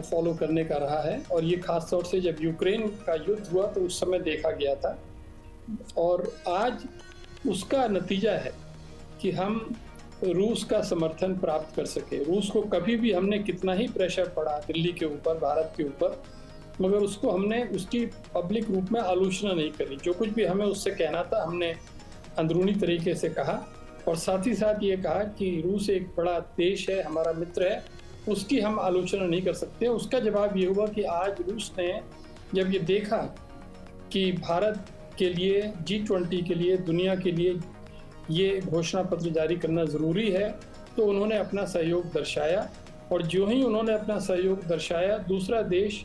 फॉलो करने का रहा है, और ये खास तौर से जब यूक्रेन का युद्ध हुआ तो उस समय देखा गया था, और आज उसका नतीजा है कि हम रूस का समर्थन प्राप्त कर सके। रूस को कभी भी हमने कितना ही प्रेशर पड़ा दिल्ली के ऊपर, भारत के ऊपर, मगर उसको हमने उसकी पब्लिक रूप में आलोचना नहीं करी। जो कुछ भी हमें उससे कहना था हमने अंदरूनी तरीके से कहा, और साथ ही साथ ये कहा कि रूस एक बड़ा देश है, हमारा मित्र है, उसकी हम आलोचना नहीं कर सकते। उसका जवाब ये हुआ कि आज रूस ने जब ये देखा कि भारत के लिए, G20 के लिए, दुनिया के लिए ये घोषणा पत्र जारी करना ज़रूरी है, तो उन्होंने अपना सहयोग दर्शाया। और जो ही उन्होंने अपना सहयोग दर्शाया, दूसरा देश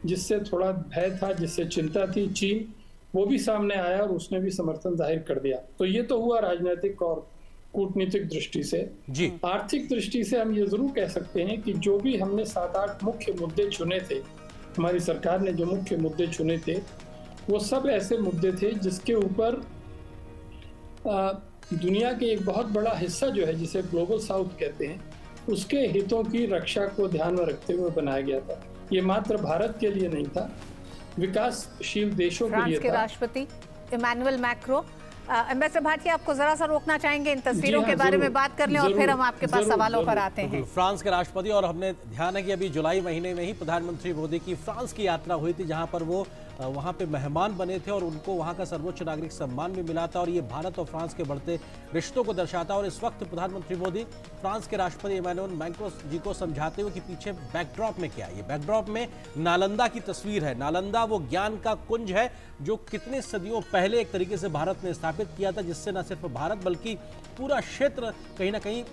जिससे थोड़ा भय था, जिससे चिंता थी, चीन, वो भी सामने आया और उसने भी समर्थन जाहिर कर दिया। तो ये तो हुआ राजनीतिक और कूटनीतिक दृष्टि से। जी। आर्थिक दृष्टि से हम ये जरूर कह सकते हैं कि जो भी हमने 7-8 मुख्य मुद्दे चुने थे, हमारी सरकार ने जो मुख्य मुद्दे चुने थे, वो सब ऐसे मुद्दे थे जिसके ऊपर दुनिया के एक बहुत बड़ा हिस्सा जो है, जिसे ग्लोबल साउथ कहते हैं, उसके हितों की रक्षा को ध्यान में रखते हुए बनाया गया था। ये मात्र भारत के लिए नहीं था, विकासशील देशों के लिए फ्रांस के था। राष्ट्रपति इमैनुअल मैक्रो, एम्बेसडर भाटिया, आपको जरा सा रोकना चाहेंगे, इन तस्वीरों के बारे में बात कर लें और फिर हम आपके पास सवालों पर आते हैं। फ्रांस के राष्ट्रपति, और हमने ध्यान है कि अभी जुलाई महीने में ही प्रधानमंत्री मोदी की फ्रांस की यात्रा हुई थी, जहां पर वो वहां पे मेहमान बने थे और उनको वहां का सर्वोच्च नागरिक सम्मान भी मिला था, और ये भारत और फ्रांस के बढ़ते रिश्तों को दर्शाता है। और इस वक्त प्रधानमंत्री मोदी फ्रांस के राष्ट्रपति इमैनुअल मैक्रों जी को समझाते हुए कि पीछे बैकड्रॉप में क्या है। ये बैकड्रॉप में नालंदा की तस्वीर है। नालंदा वो ज्ञान का कुंज है जो कितने सदियों पहले एक तरीके से भारत ने स्थापित किया था, जिससे न सिर्फ भारत बल्कि पूरा क्षेत्र कहीं ना कहीं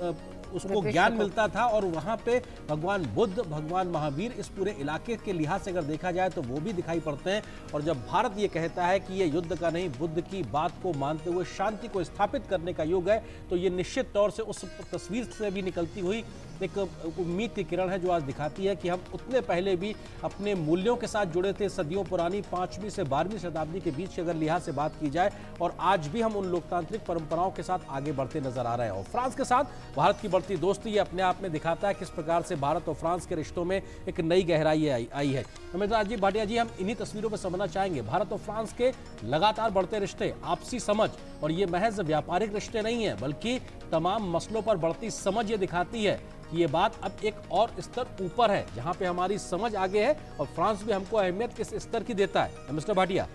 उसको ज्ञान मिलता था। और वहां पे भगवान बुद्ध, भगवान महावीर, इस पूरे इलाके के लिहाज से अगर देखा जाए तो वो भी दिखाई पड़ते हैं। और जब भारत ये कहता है कि ये युद्ध का नहीं, बुद्ध की बात को मानते हुए शांति को स्थापित करने का युग है, तो ये निश्चित तौर से उस तस्वीर से भी निकलती हुई एक उम्मीद की किरण है, जो आज दिखाती है कि हम उतने पहले भी अपने मूल्यों के साथ जुड़े थे। सदियों पुरानी 5वीं से 12वीं शताब्दी के बीच की अगर लिहाज से बात की जाए, और आज भी हम उन लोकतांत्रिक परंपराओं के साथ आगे बढ़ते नजर आ रहे हैं। और फ्रांस के साथ भारत की बढ़ती दोस्ती ये अपने आप में दिखाता है किस प्रकार से भारत और फ्रांस के रिश्तों में एक नई गहराई आई है। अमिताभ भाटिया जी, हम इन्हीं तस्वीरों पर समझना चाहेंगे भारत और फ्रांस के लगातार बढ़ते रिश्ते, आपसी समझ, और ये महज व्यापारिक रिश्ते नहीं है बल्कि तमाम मसलों पर बढ़ती समझ ये दिखाती है कि ये बात अब एक और स्तर ऊपर है, जहां पे हमारी समझ आगे है और फ्रांस भी हमको अहमियत किस स्तर की देता है। मिस्टर भाटिया।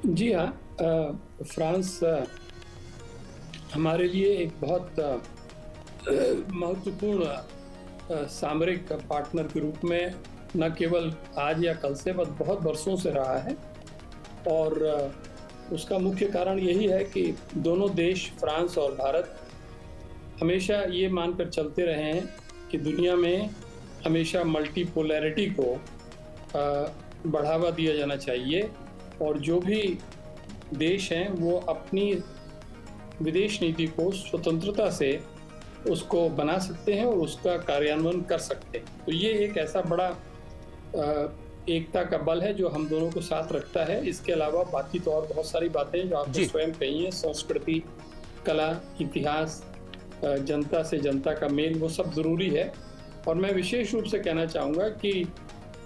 जी हाँ, फ्रांस हमारे लिए एक बहुत महत्वपूर्ण सामरिक पार्टनर के रूप में न केवल आज या कल से, बस बहुत वर्षों से रहा है। और उसका मुख्य कारण यही है कि दोनों देश, फ्रांस और भारत, हमेशा ये मानकर चलते रहे हैं कि दुनिया में हमेशा मल्टीपोलैरिटी को बढ़ावा दिया जाना चाहिए, और जो भी देश हैं वो अपनी विदेश नीति को स्वतंत्रता से उसको बना सकते हैं और उसका कार्यान्वयन कर सकते हैं। तो ये एक ऐसा बड़ा एकता का बल है जो हम दोनों को साथ रखता है। इसके अलावा बाकी तो और बहुत सारी बातें जो आपने स्वयं कही हैं, संस्कृति, कला, इतिहास, जनता से जनता का मेल, वो सब ज़रूरी है। और मैं विशेष रूप से कहना चाहूँगा कि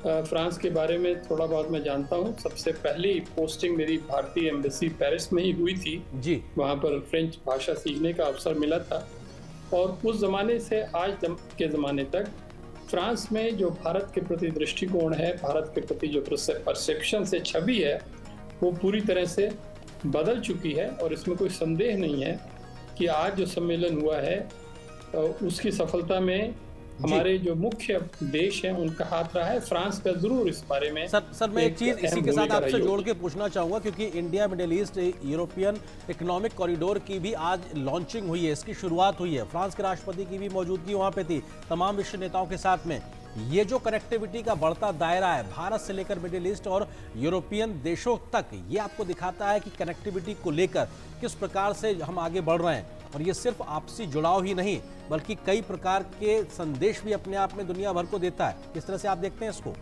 फ्रांस के बारे में थोड़ा बहुत मैं जानता हूँ। सबसे पहली पोस्टिंग मेरी भारतीय एम्बेसी पेरिस में ही हुई थी जी। वहाँ पर फ्रेंच भाषा सीखने का अवसर मिला था, और उस ज़माने से आज के ज़माने तक फ्रांस में जो भारत के प्रति दृष्टिकोण है, भारत के प्रति जो परसेप्शन से छवि है, वो पूरी तरह से बदल चुकी है और इसमें कोई संदेह नहीं है कि आज जो सम्मेलन हुआ है उसकी सफलता में हमारे जो मुख्य देश हैं उनका हाथ रहा है। फ्रांस का जरूर इस बारे में। सर मैं एक चीज इसी के साथ आपसे जोड़ के पूछना चाहूंगा, क्योंकि India middle east European economic corridor की भी आज लॉन्चिंग हुई है, इसकी शुरुआत हुई है। फ्रांस के राष्ट्रपति की भी मौजूदगी वहां पे थी, तमाम विश्व नेताओं के साथ में। ये जो कनेक्टिविटी का बढ़ता दायरा है भारत से लेकर मिडिल ईस्ट और यूरोपियन देशों तक, ये आपको दिखाता है कि कनेक्टिविटी को लेकर किस प्रकार से हम आगे बढ़ रहे हैं। और ये सिर्फ आपसी जुड़ाव ही नहीं बल्कि कई प्रकार के संदेश भी अपने आप में दुनिया भर को देता है। किस तरह से आप देखते हैं इसको?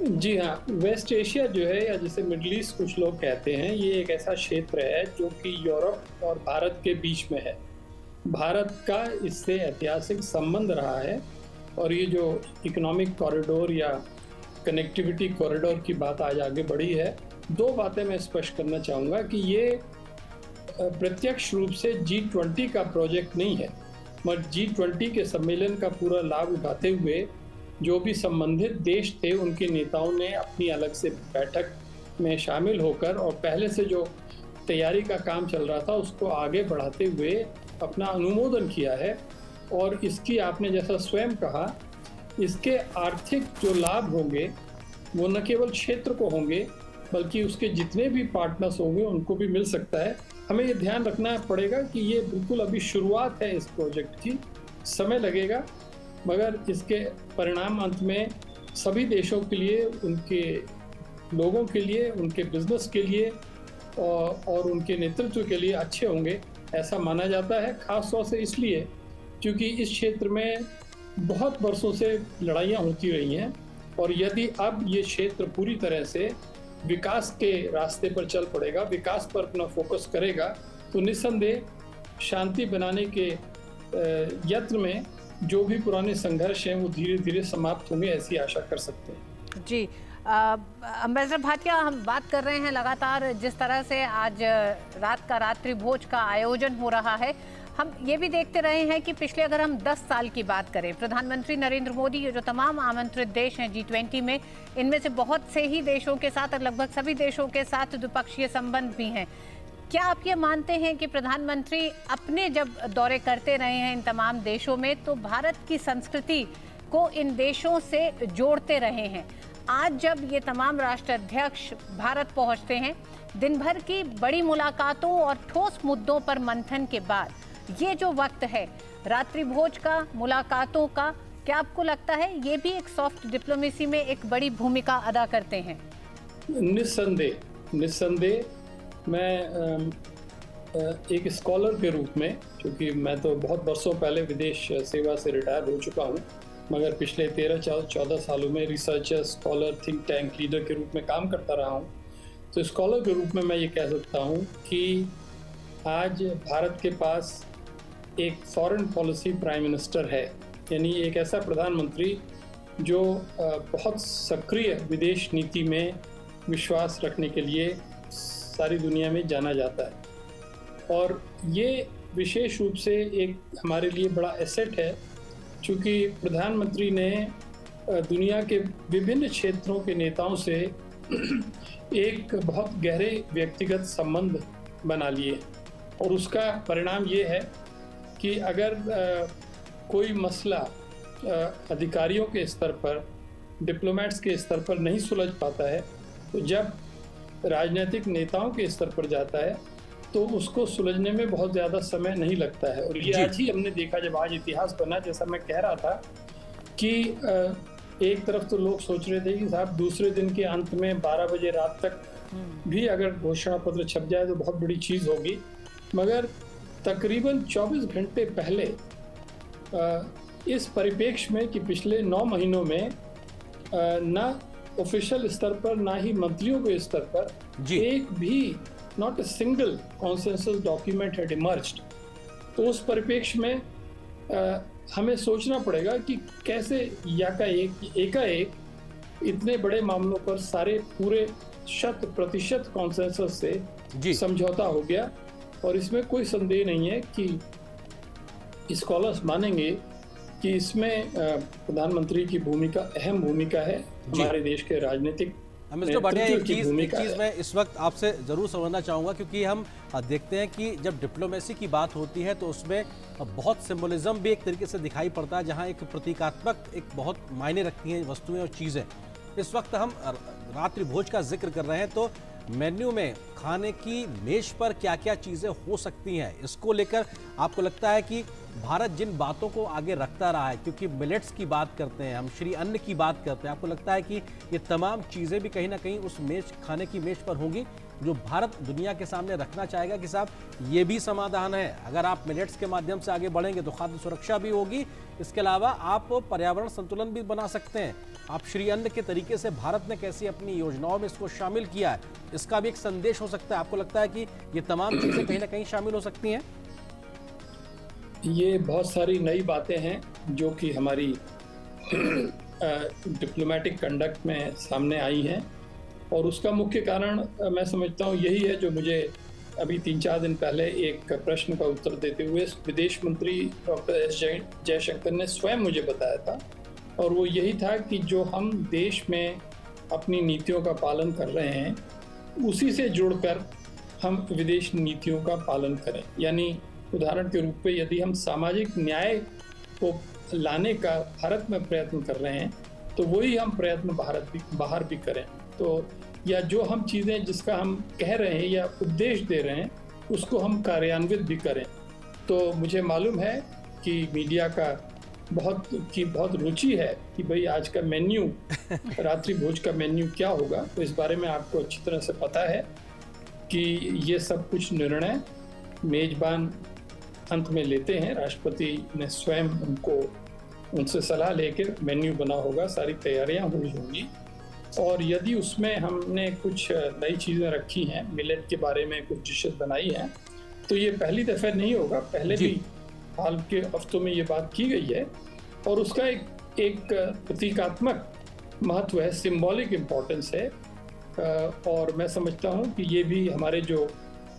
जी हाँ, वेस्ट एशिया जो है, या जिसे मिडिल ईस्ट कुछ लोग कहते हैं, ये एक ऐसा क्षेत्र है जो कि यूरोप और भारत के बीच में है। भारत का इससे ऐतिहासिक संबंध रहा है और ये जो इकोनॉमिक कॉरिडोर या कनेक्टिविटी कॉरिडोर की बात आज आगे बढ़ी है, दो बातें मैं स्पष्ट करना चाहूँगा कि ये प्रत्यक्ष रूप से G20 का प्रोजेक्ट नहीं है, मगर G20 के सम्मेलन का पूरा लाभ उठाते हुए जो भी संबंधित देश थे उनके नेताओं ने अपनी अलग से बैठक में शामिल होकर और पहले से जो तैयारी का काम चल रहा था उसको आगे बढ़ाते हुए अपना अनुमोदन किया है। और इसकी आपने जैसा स्वयं कहा, इसके आर्थिक जो लाभ होंगे वो न केवल क्षेत्र को होंगे बल्कि उसके जितने भी पार्टनर्स होंगे उनको भी मिल सकता है। हमें ये ध्यान रखना पड़ेगा कि ये बिल्कुल अभी शुरुआत है इस प्रोजेक्ट की, समय लगेगा, मगर इसके परिणाम अंत में सभी देशों के लिए, उनके लोगों के लिए, उनके बिजनेस के लिए और उनके नेतृत्व के लिए अच्छे होंगे, ऐसा माना जाता है। खास तौर से इसलिए क्योंकि इस क्षेत्र में बहुत वर्षों से लड़ाइयाँ होती रही हैं और यदि अब ये क्षेत्र पूरी तरह से विकास के रास्ते पर चल पड़ेगा, विकास पर अपना फोकस करेगा, तो निस्संदेह शांति बनाने के यत्न में जो भी पुराने संघर्ष हैं वो धीरे धीरे समाप्त होंगे, ऐसी आशा कर सकते हैं। जी, अम्बेसडर भाटिया, हम बात कर रहे हैं लगातार जिस तरह से आज रात का रात्रि भोज का आयोजन हो रहा है, हम ये भी देखते रहे हैं कि पिछले अगर हम 10 साल की बात करें, प्रधानमंत्री नरेंद्र मोदी जो तमाम आमंत्रित देश हैं G20 में, इनमें से बहुत से ही देशों के साथ और लगभग सभी देशों के साथ द्विपक्षीय संबंध भी हैं। क्या आप ये मानते हैं कि प्रधानमंत्री अपने जब दौरे करते रहे हैं इन तमाम देशों में तो भारत की संस्कृति को इन देशों से जोड़ते रहे हैं? आज जब ये तमाम राष्ट्राध्यक्ष भारत पहुंचते हैं, दिन भर की बड़ी मुलाकातों और ठोस मुद्दों पर मंथन के बाद ये जो वक्त है रात्रि भोज का, मुलाकातों का, क्या आपको लगता है ये भी एक सॉफ्ट डिप्लोमेसी में एक बड़ी भूमिका अदा करते हैं? निस्संदेह मैं एक स्कॉलर के रूप में, क्योंकि मैं तो बहुत वर्षों पहले विदेश सेवा से रिटायर हो चुका हूँ, मगर पिछले 13-14 सालों में researcher, scholar, think tank leader के रूप में काम करता रहा हूँ। तो स्कॉलर के रूप में मैं ये कह सकता हूँ कि आज भारत के पास एक फॉरेन पॉलिसी प्राइम मिनिस्टर है, यानी एक ऐसा प्रधानमंत्री जो बहुत सक्रिय विदेश नीति में विश्वास रखने के लिए सारी दुनिया में जाना जाता है। और ये विशेष रूप से एक हमारे लिए बड़ा एसेट है, क्योंकि प्रधानमंत्री ने दुनिया के विभिन्न क्षेत्रों के नेताओं से एक बहुत गहरे व्यक्तिगत संबंध बना लिए और उसका परिणाम ये है कि अगर कोई मसला अधिकारियों के स्तर पर, डिप्लोमेट्स के स्तर पर नहीं सुलझ पाता है, तो जब राजनीतिक नेताओं के स्तर पर जाता है तो उसको सुलझने में बहुत ज़्यादा समय नहीं लगता है। और ये आज ही हमने देखा, जब आज इतिहास बना, जैसा मैं कह रहा था कि एक तरफ तो लोग सोच रहे थे कि साहब दूसरे दिन के अंत में 12 बजे रात तक भी अगर घोषणा पत्र छप जाए तो बहुत बड़ी चीज़ होगी, मगर तकरीबन 24 घंटे पहले इस परिप्रेक्ष्य में कि पिछले 9 महीनों में ना ऑफिशियल स्तर पर ना ही मंत्रियों के स्तर पर एक भी not a single consensus document had emerged. तो उस परिप्रेक्ष्य में हमें सोचना पड़ेगा कि कैसे एकाएक इतने बड़े मामलों पर सारे पूरे 100% कॉन्सेंसस से समझौता हो गया। और इसमें कोई संदेह नहीं है कि स्कॉलर्स मानेंगे कि इसमें प्रधानमंत्री की भूमिका, अहम भूमिका है हमारे देश के राजनीतिक मिस्टर भाटिया, एक चीज़ मैं इस वक्त आपसे ज़रूर समझना चाहूँगा, क्योंकि हम देखते हैं कि जब डिप्लोमेसी की बात होती है तो उसमें बहुत सिंबलिज्म भी एक तरीके से दिखाई पड़ता है, जहाँ एक प्रतीकात्मक एक बहुत मायने रखती हैं वस्तुएं और चीज़ें। इस वक्त हम रात्रि भोज का जिक्र कर रहे हैं, तो मेन्यू में खाने की मेज पर क्या क्या चीज़ें हो सकती हैं, इसको लेकर आपको लगता है कि भारत जिन बातों को आगे रखता रहा है, क्योंकि मिलेट्स की बात करते हैं हम, श्री अन्न की बात करते हैं, आपको लगता है कि ये तमाम चीज़ें भी कहीं ना कहीं उस मेज खाने की मेज पर होंगी जो भारत दुनिया के सामने रखना चाहेगा कि साहब ये भी समाधान है, अगर आप मिलेट्स के माध्यम से आगे बढ़ेंगे तो खाद्य सुरक्षा भी होगी, इसके अलावा आप पर्यावरण संतुलन भी बना सकते हैं। आप श्री अन्न के तरीके से भारत ने कैसी अपनी योजनाओं में इसको शामिल किया है, इसका भी एक संदेश हो सकता है। आपको लगता है कि ये तमाम चीज़ें कहीं ना कहीं शामिल हो सकती हैं? ये बहुत सारी नई बातें हैं जो कि हमारी डिप्लोमेटिक कंडक्ट में सामने आई हैं, और उसका मुख्य कारण मैं समझता हूँ यही है जो मुझे अभी 3-4 दिन पहले एक प्रश्न का उत्तर देते हुए विदेश मंत्री डॉक्टर एस जयशंकर ने स्वयं मुझे बताया था, और वो यही था कि जो हम देश में अपनी नीतियों का पालन कर रहे हैं उसी से जुड़कर हम विदेश नीतियों का पालन करें। यानी उदाहरण के रूप में यदि हम सामाजिक न्याय को लाने का भारत में प्रयत्न कर रहे हैं तो वही हम प्रयत्न बाहर भी करें, तो या जो हम चीज़ें जिसका हम कह रहे हैं या उपदेश दे रहे हैं उसको हम कार्यान्वित भी करें। तो मुझे मालूम है कि मीडिया का बहुत रुचि है कि भाई आज का मेन्यू रात्रि भोज का मेन्यू क्या होगा, तो इस बारे में आपको अच्छी तरह से पता है कि ये सब कुछ निर्णय मेजबान अंत में लेते हैं। राष्ट्रपति ने स्वयं उनसे सलाह लेकर मेन्यू बना होगा, सारी तैयारियां हुई होंगी, और यदि उसमें हमने कुछ नई चीज़ें रखी हैं, मिलेट के बारे में कुछ डिशेस बनाई हैं, तो ये पहली दफ़ा नहीं होगा, पहले भी हाल के हफ्तों में ये बात की गई है, और उसका एक प्रतीकात्मक महत्व है, सिंबॉलिक इम्पोर्टेंस है, और मैं समझता हूँ कि ये भी हमारे जो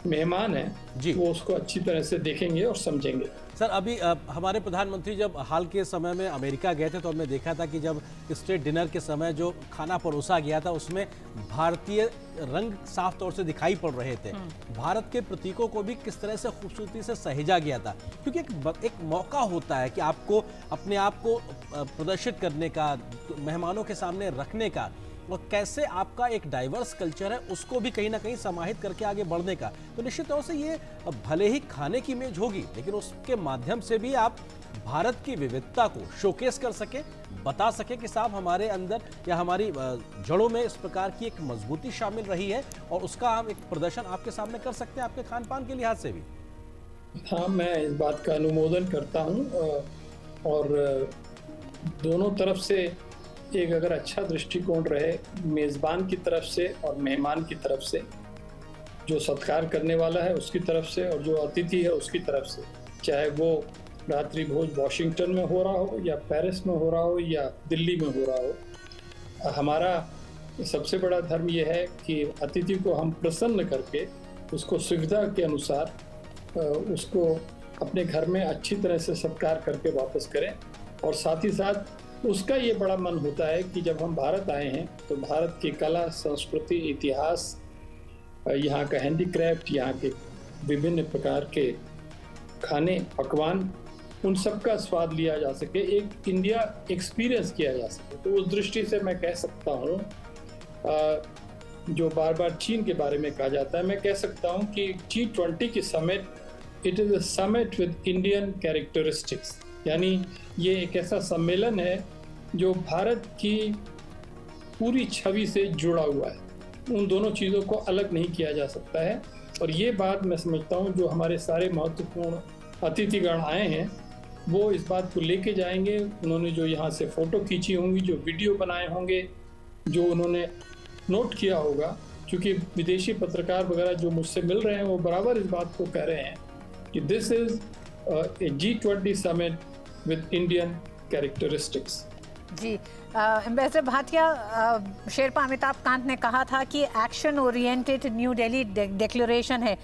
मेहमान हैं वो उसको अच्छी तरह से देखेंगे और समझेंगे। सर, अभी हमारे प्रधानमंत्री जब हाल के समय में अमेरिका गए थे तो हमने देखा था कि जब स्टेट डिनर के समय जो खाना परोसा गया था उसमें भारतीय रंग साफ तौर से दिखाई पड़ रहे थे, भारत के प्रतीकों को भी किस तरह से खूबसूरती से सहेजा गया था, क्योंकि एक मौका होता है कि आपको अपने आप को प्रदर्शित करने का, मेहमानों के सामने रखने का, और कैसे आपका एक डाइवर्स कल्चर है उसको भी कहीं ना कहीं समाहित करके आगे बढ़ने का। तो निश्चित तौर से ये भले ही खाने की मेज होगी, लेकिन उसके माध्यम से भी आप भारत की विविधता को शोकेस कर सके, बता सके कि साहब हमारे अंदर या हमारी जड़ों में इस प्रकार की एक मजबूती शामिल रही है, और उसका हम एक प्रदर्शन आपके सामने कर सकते हैं आपके खान पान के लिहाज से भी। हाँ, मैं इस बात का अनुमोदन करता हूँ, और दोनों तरफ से एक अगर अच्छा दृष्टिकोण रहे, मेज़बान की तरफ से और मेहमान की तरफ से, जो सत्कार करने वाला है उसकी तरफ से और जो अतिथि है उसकी तरफ से, चाहे वो रात्रि भोज वॉशिंगटन में हो रहा हो या पेरिस में हो रहा हो या दिल्ली में हो रहा हो, हमारा सबसे बड़ा धर्म यह है कि अतिथि को हम प्रसन्न करके उसको सुविधा के अनुसार उसको अपने घर में अच्छी तरह से सत्कार करके वापस करें, और साथ ही साथ उसका ये बड़ा मन होता है कि जब हम भारत आए हैं तो भारत की कला, संस्कृति, इतिहास, यहाँ का हैंडीक्राफ्ट, यहाँ के विभिन्न प्रकार के खाने पकवान, उन सब का स्वाद लिया जा सके, एक इंडिया एक्सपीरियंस किया जा सके। तो उस दृष्टि से मैं कह सकता हूँ, जो बार बार चीन के बारे में कहा जाता है, मैं कह सकता हूँ कि G20 की summit, it is a summit with Indian characteristics, यानी ये एक ऐसा सम्मेलन है जो भारत की पूरी छवि से जुड़ा हुआ है, उन दोनों चीज़ों को अलग नहीं किया जा सकता है। और ये बात मैं समझता हूँ जो हमारे सारे महत्वपूर्ण अतिथिगण आए हैं वो इस बात को लेके जाएंगे, उन्होंने जो यहाँ से फ़ोटो खींची होंगी, जो वीडियो बनाए होंगे, जो उन्होंने नोट किया होगा, क्योंकि विदेशी पत्रकार वगैरह जो मुझसे मिल रहे हैं वो बराबर इस बात को कह रहे हैं कि this is a G20 summit with Indian characteristics. जी, एम्बेसडर भाटिया, शेरपा अमिताभ कांत ने कहा था कि action oriented New Delhi declaration है।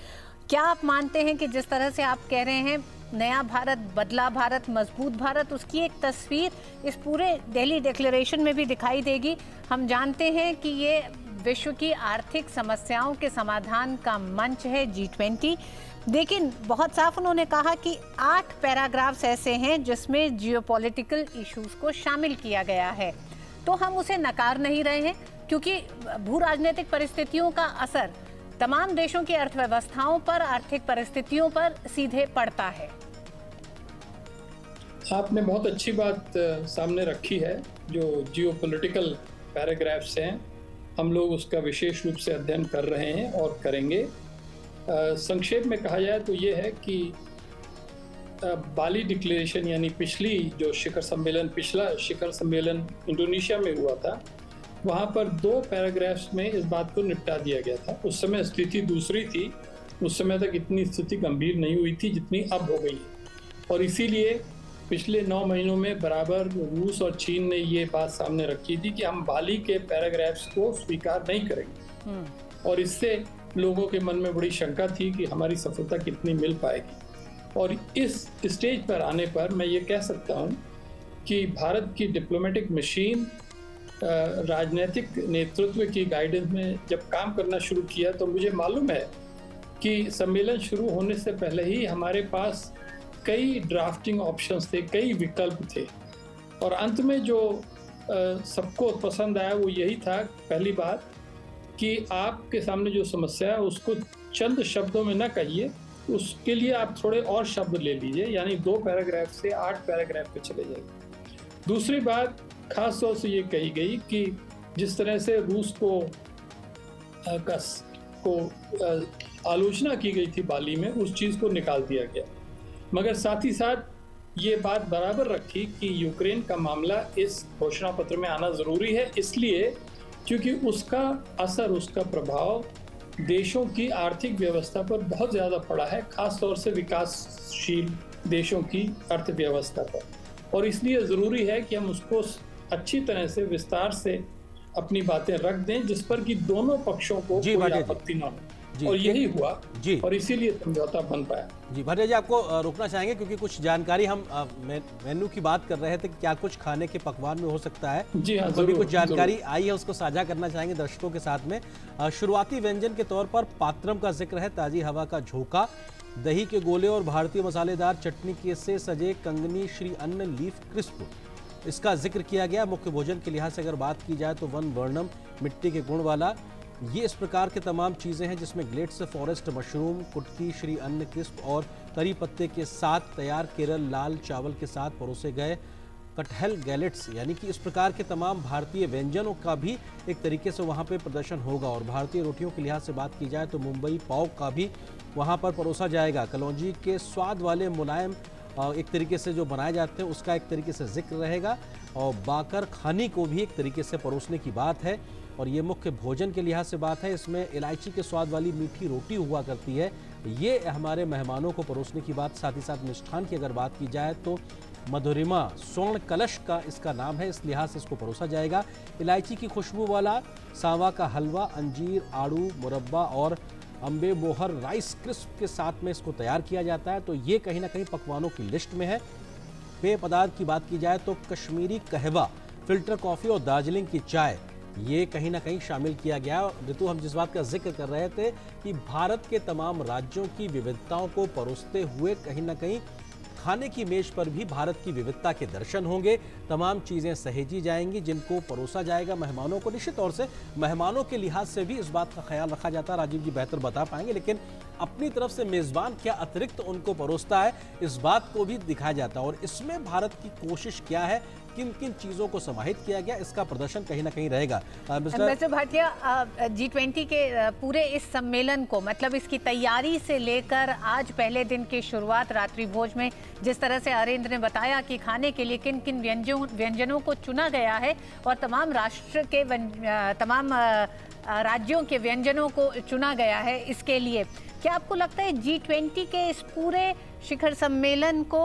क्या आप मानते हैं कि जिस तरह से आप कह रहे हैं नया भारत, बदला भारत, मजबूत भारत, उसकी एक तस्वीर इस पूरे दिल्ली डिक्लेरेशन में भी दिखाई देगी? हम जानते हैं कि ये विश्व की आर्थिक समस्याओं के समाधान का मंच है G20। लेकिन बहुत साफ उन्होंने कहा कि 8 पैराग्राफ्स ऐसे हैं जिसमें जियोपॉलिटिकल इश्यूज को शामिल किया गया है, तो हम उसे नकार नहीं रहे हैं क्योंकि भू राजनीतिक परिस्थितियों का असर तमाम देशों की अर्थव्यवस्थाओं पर, आर्थिक परिस्थितियों पर सीधे पड़ता है। आपने बहुत अच्छी बात सामने रखी है। जो जियोपॉलिटिकल पैराग्राफ्स हैं, हम लोग उसका विशेष रूप से अध्ययन कर रहे हैं और करेंगे। संक्षेप में कहा जाए तो ये है कि बाली डिक्लेरेशन यानी पिछला शिखर सम्मेलन इंडोनेशिया में हुआ था, वहाँ पर 2 पैराग्राफ्स में इस बात को निपटा दिया गया था। उस समय स्थिति दूसरी थी, उस समय तक इतनी स्थिति गंभीर नहीं हुई थी जितनी अब हो गई है, और इसीलिए पिछले 9 महीनों में बराबर रूस और चीन ने ये बात सामने रखी थी कि हम बाली के पैराग्राफ्स को स्वीकार नहीं करेंगे, और इससे लोगों के मन में बड़ी शंका थी कि हमारी सफलता कितनी मिल पाएगी। और इस स्टेज पर आने पर मैं ये कह सकता हूँ कि भारत की डिप्लोमेटिक मशीन राजनीतिक नेतृत्व की गाइडेंस में जब काम करना शुरू किया, तो मुझे मालूम है कि सम्मेलन शुरू होने से पहले ही हमारे पास कई ड्राफ्टिंग ऑप्शंस थे, कई विकल्प थे, और अंत में जो सबको पसंद आया वो यही था, पहली बात कि आपके सामने जो समस्या है उसको चंद शब्दों में ना कहिए, उसके लिए आप थोड़े और शब्द ले लीजिए, यानी 2 पैराग्राफ से 8 पैराग्राफ पे चले जाइए। दूसरी बात खास तौर से ये कही गई कि जिस तरह से रूस को आलोचना की गई थी बाली में, उस चीज़ को निकाल दिया गया, मगर साथ ही साथ ये बात बराबर रखी कि यूक्रेन का मामला इस घोषणा पत्र में आना ज़रूरी है, इसलिए क्योंकि उसका असर, उसका प्रभाव देशों की आर्थिक व्यवस्था पर बहुत ज़्यादा पड़ा है, खास तौर से विकासशील देशों की अर्थव्यवस्था पर, और इसलिए ज़रूरी है कि हम उसको अच्छी तरह से विस्तार से अपनी बातें रख दें, जिस पर कि दोनों पक्षों को कोई आपत्ति न हो, और यही हुआ जी, और इसीलिए समझौता बन पाया। जी भाटिया जी, आपको रोकना चाहेंगे क्योंकि कुछ जानकारी हम मेन्यू की बात कर रहे थे कि क्या कुछ खाने के पकवान में हो सकता है। जी हाँ, अभी कुछ जानकारी आई है, उसको साझा करना चाहेंगे दर्शकों के साथ में। शुरुआती व्यंजन के तौर पर पात्रम का जिक्र है, ताजी हवा का झोंका, दही के गोले और भारतीय मसालेदार चटनी से सजे कंगनी श्री अन्न लीफ क्रिस्प, इसका जिक्र किया गया। मुख्य भोजन के लिहाज से अगर बात की जाए तो वन वर्णम मिट्टी के गुण वाला, ये इस प्रकार के तमाम चीज़ें हैं जिसमें ग्लेट्स फॉरेस्ट मशरूम, कुटकी श्री अन्न क्रिस्प और करी पत्ते के साथ तैयार केरल लाल चावल के साथ परोसे गए कटहल गैलेट्स, यानी कि इस प्रकार के तमाम भारतीय व्यंजनों का भी एक तरीके से वहाँ पे प्रदर्शन होगा। और भारतीय रोटियों के लिहाज से बात की जाए तो मुंबई पाव का भी वहाँ पर परोसा जाएगा। कलौंजी के स्वाद वाले मुलायम एक तरीके से जो बनाए जाते हैं उसका एक तरीके से जिक्र रहेगा, और बाकर खानी को भी एक तरीके से परोसने की बात है। और ये मुख्य भोजन के लिहाज से बात है, इसमें इलायची के स्वाद वाली मीठी रोटी हुआ करती है, ये हमारे मेहमानों को परोसने की बात। साथ ही साथ मिष्ठान की अगर बात की जाए तो मधुरिमा स्वर्ण कलश का इसका नाम है, इस लिहाज से इसको परोसा जाएगा। इलायची की खुशबू वाला सांवा का हलवा, अंजीर, आड़ू, मुरब्बा और अम्बे मोहर राइस क्रिस्प के साथ में इसको तैयार किया जाता है। तो ये कहीं ना कहीं पकवानों की लिस्ट में है। पेय पदार्थ की बात की जाए तो कश्मीरी कहवा, फिल्टर कॉफ़ी और दार्जिलिंग की चाय, ये कहीं ना कहीं शामिल किया गया। ऋतु, हम जिस बात का जिक्र कर रहे थे कि भारत के तमाम राज्यों की विविधताओं को परोसते हुए कहीं ना कहीं खाने की मेज पर भी भारत की विविधता के दर्शन होंगे, तमाम चीज़ें सहेजी जाएंगी जिनको परोसा जाएगा मेहमानों को। निश्चित तौर से मेहमानों के लिहाज से भी इस बात का ख्याल रखा जाता है, राजीव जी बेहतर बता पाएंगे, लेकिन अपनी तरफ से मेज़बान क्या अतिरिक्त उनको परोसता है इस बात को भी दिखाया जाता है। और इसमें भारत की कोशिश क्या है, किन किन चीज़ों को समाहित किया गया, इसका प्रदर्शन कहीं ना कहीं रहेगा। मिस्टर भाटिया, G20 के पूरे इस सम्मेलन को, मतलब इसकी तैयारी से लेकर आज पहले दिन की शुरुआत रात्रि भोज में जिस तरह से अरेंद्र ने बताया कि खाने के लिए किन किन व्यंजनों को चुना गया है और तमाम तमाम राज्यों के व्यंजनों को चुना गया है, इसके लिए क्या आपको लगता है G20 के इस पूरे शिखर सम्मेलन को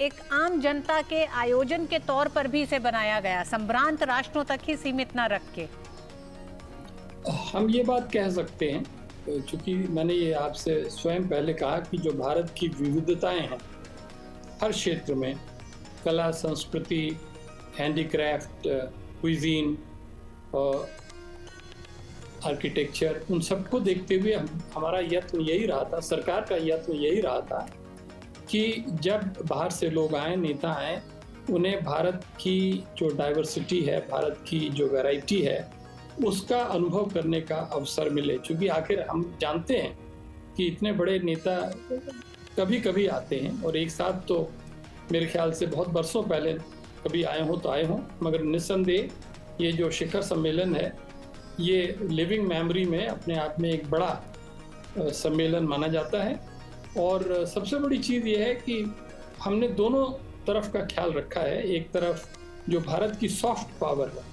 एक आम जनता के आयोजन के तौर पर भी इसे बनाया गया, संभ्रांत राष्ट्रों तक ही सीमित ना रख के? हम ये बात कह सकते हैं, क्योंकि मैंने ये आपसे स्वयं पहले कहा कि जो भारत की विविधताएं हैं हर क्षेत्र में, कला, संस्कृति, हैंडीक्राफ्ट, क्विजीन, आर्किटेक्चर, उन सबको देखते हुए हमारा यत्न यही रहा था, सरकार का यत्न यही रहा था कि जब बाहर से लोग आए, नेता आए, उन्हें भारत की जो डाइवर्सिटी है, भारत की जो वैरायटी है, उसका अनुभव करने का अवसर मिले। क्योंकि आखिर हम जानते हैं कि इतने बड़े नेता कभी कभी आते हैं और एक साथ तो मेरे ख्याल से बहुत बरसों पहले कभी आए हों तो आए हों, मगर निस्संदेह ये जो शिखर सम्मेलन है ये लिविंग मेमोरी में अपने आप में एक बड़ा सम्मेलन माना जाता है। और सबसे बड़ी चीज़ ये है कि हमने दोनों तरफ का ख्याल रखा है। एक तरफ जो भारत की सॉफ्ट पावर है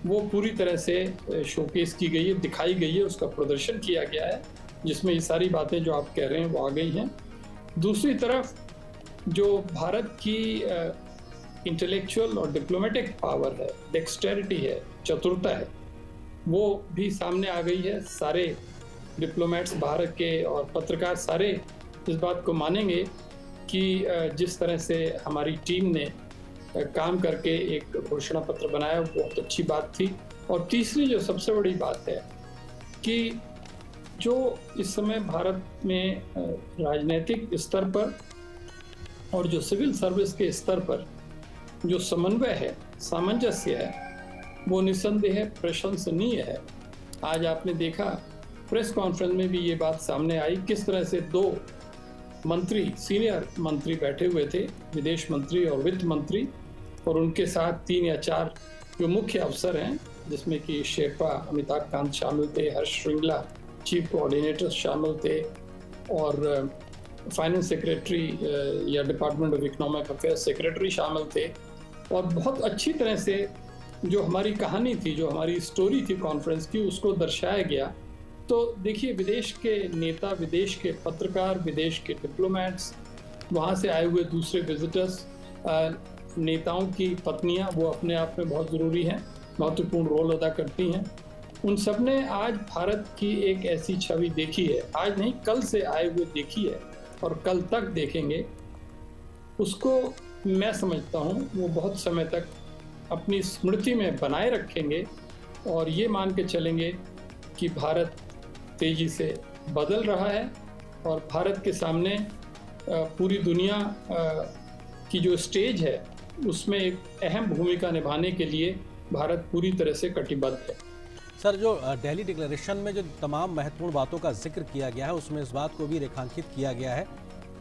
वो पूरी तरह से शोकेस की गई है, दिखाई गई है, उसका प्रदर्शन किया गया है, जिसमें ये सारी बातें जो आप कह रहे हैं वो आ गई हैं। दूसरी तरफ जो भारत की इंटेलेक्चुअल और डिप्लोमेटिक पावर है, डेक्सटेरिटी है, चतुरता है, वो भी सामने आ गई है। सारे डिप्लोमेट्स भारत के और पत्रकार सारे इस बात को मानेंगे कि जिस तरह से हमारी टीम ने काम करके एक घोषणा पत्र बनाया वो बहुत अच्छी बात थी। और तीसरी जो सबसे बड़ी बात है कि जो इस समय भारत में राजनीतिक स्तर पर और जो सिविल सर्विस के स्तर पर जो समन्वय है, सामंजस्य है, वो निस्संदेह प्रशंसनीय है। आज आपने देखा प्रेस कॉन्फ्रेंस में भी ये बात सामने आई, किस तरह से दो मंत्री, सीनियर मंत्री बैठे हुए थे, विदेश मंत्री और वित्त मंत्री, और उनके साथ 3 या 4 जो मुख्य अफसर हैं, जिसमें कि शेरपा अमिताभ कांत शामिल थे, हर्ष श्रृंगला चीफ कोऑर्डिनेटर शामिल थे, और फाइनेंस सेक्रेटरी या department of economic affairs secretary शामिल थे। और बहुत अच्छी तरह से जो हमारी कहानी थी, जो हमारी स्टोरी थी कॉन्फ्रेंस की, उसको दर्शाया गया। तो देखिए, विदेश के नेता, विदेश के पत्रकार, विदेश के डिप्लोमेट्स, वहाँ से आए हुए दूसरे विजिटर्स, नेताओं की पत्नियाँ, वो अपने आप में बहुत ज़रूरी हैं, महत्वपूर्ण रोल अदा करती हैं। उन सब ने आज भारत की एक ऐसी छवि देखी है, आज नहीं कल से आए हुए देखी है और कल तक देखेंगे। उसको मैं समझता हूँ वो बहुत समय तक अपनी स्मृति में बनाए रखेंगे और ये मान के चलेंगे कि भारत तेजी से बदल रहा है और भारत के सामने पूरी दुनिया की जो स्टेज है उसमें एक अहम भूमिका निभाने के लिए भारत पूरी तरह से कटिबद्ध है। सर, जो दिल्ली डिक्लेरेशन में जो तमाम महत्वपूर्ण बातों का जिक्र किया गया है उसमें इस बात को भी रेखांकित किया गया है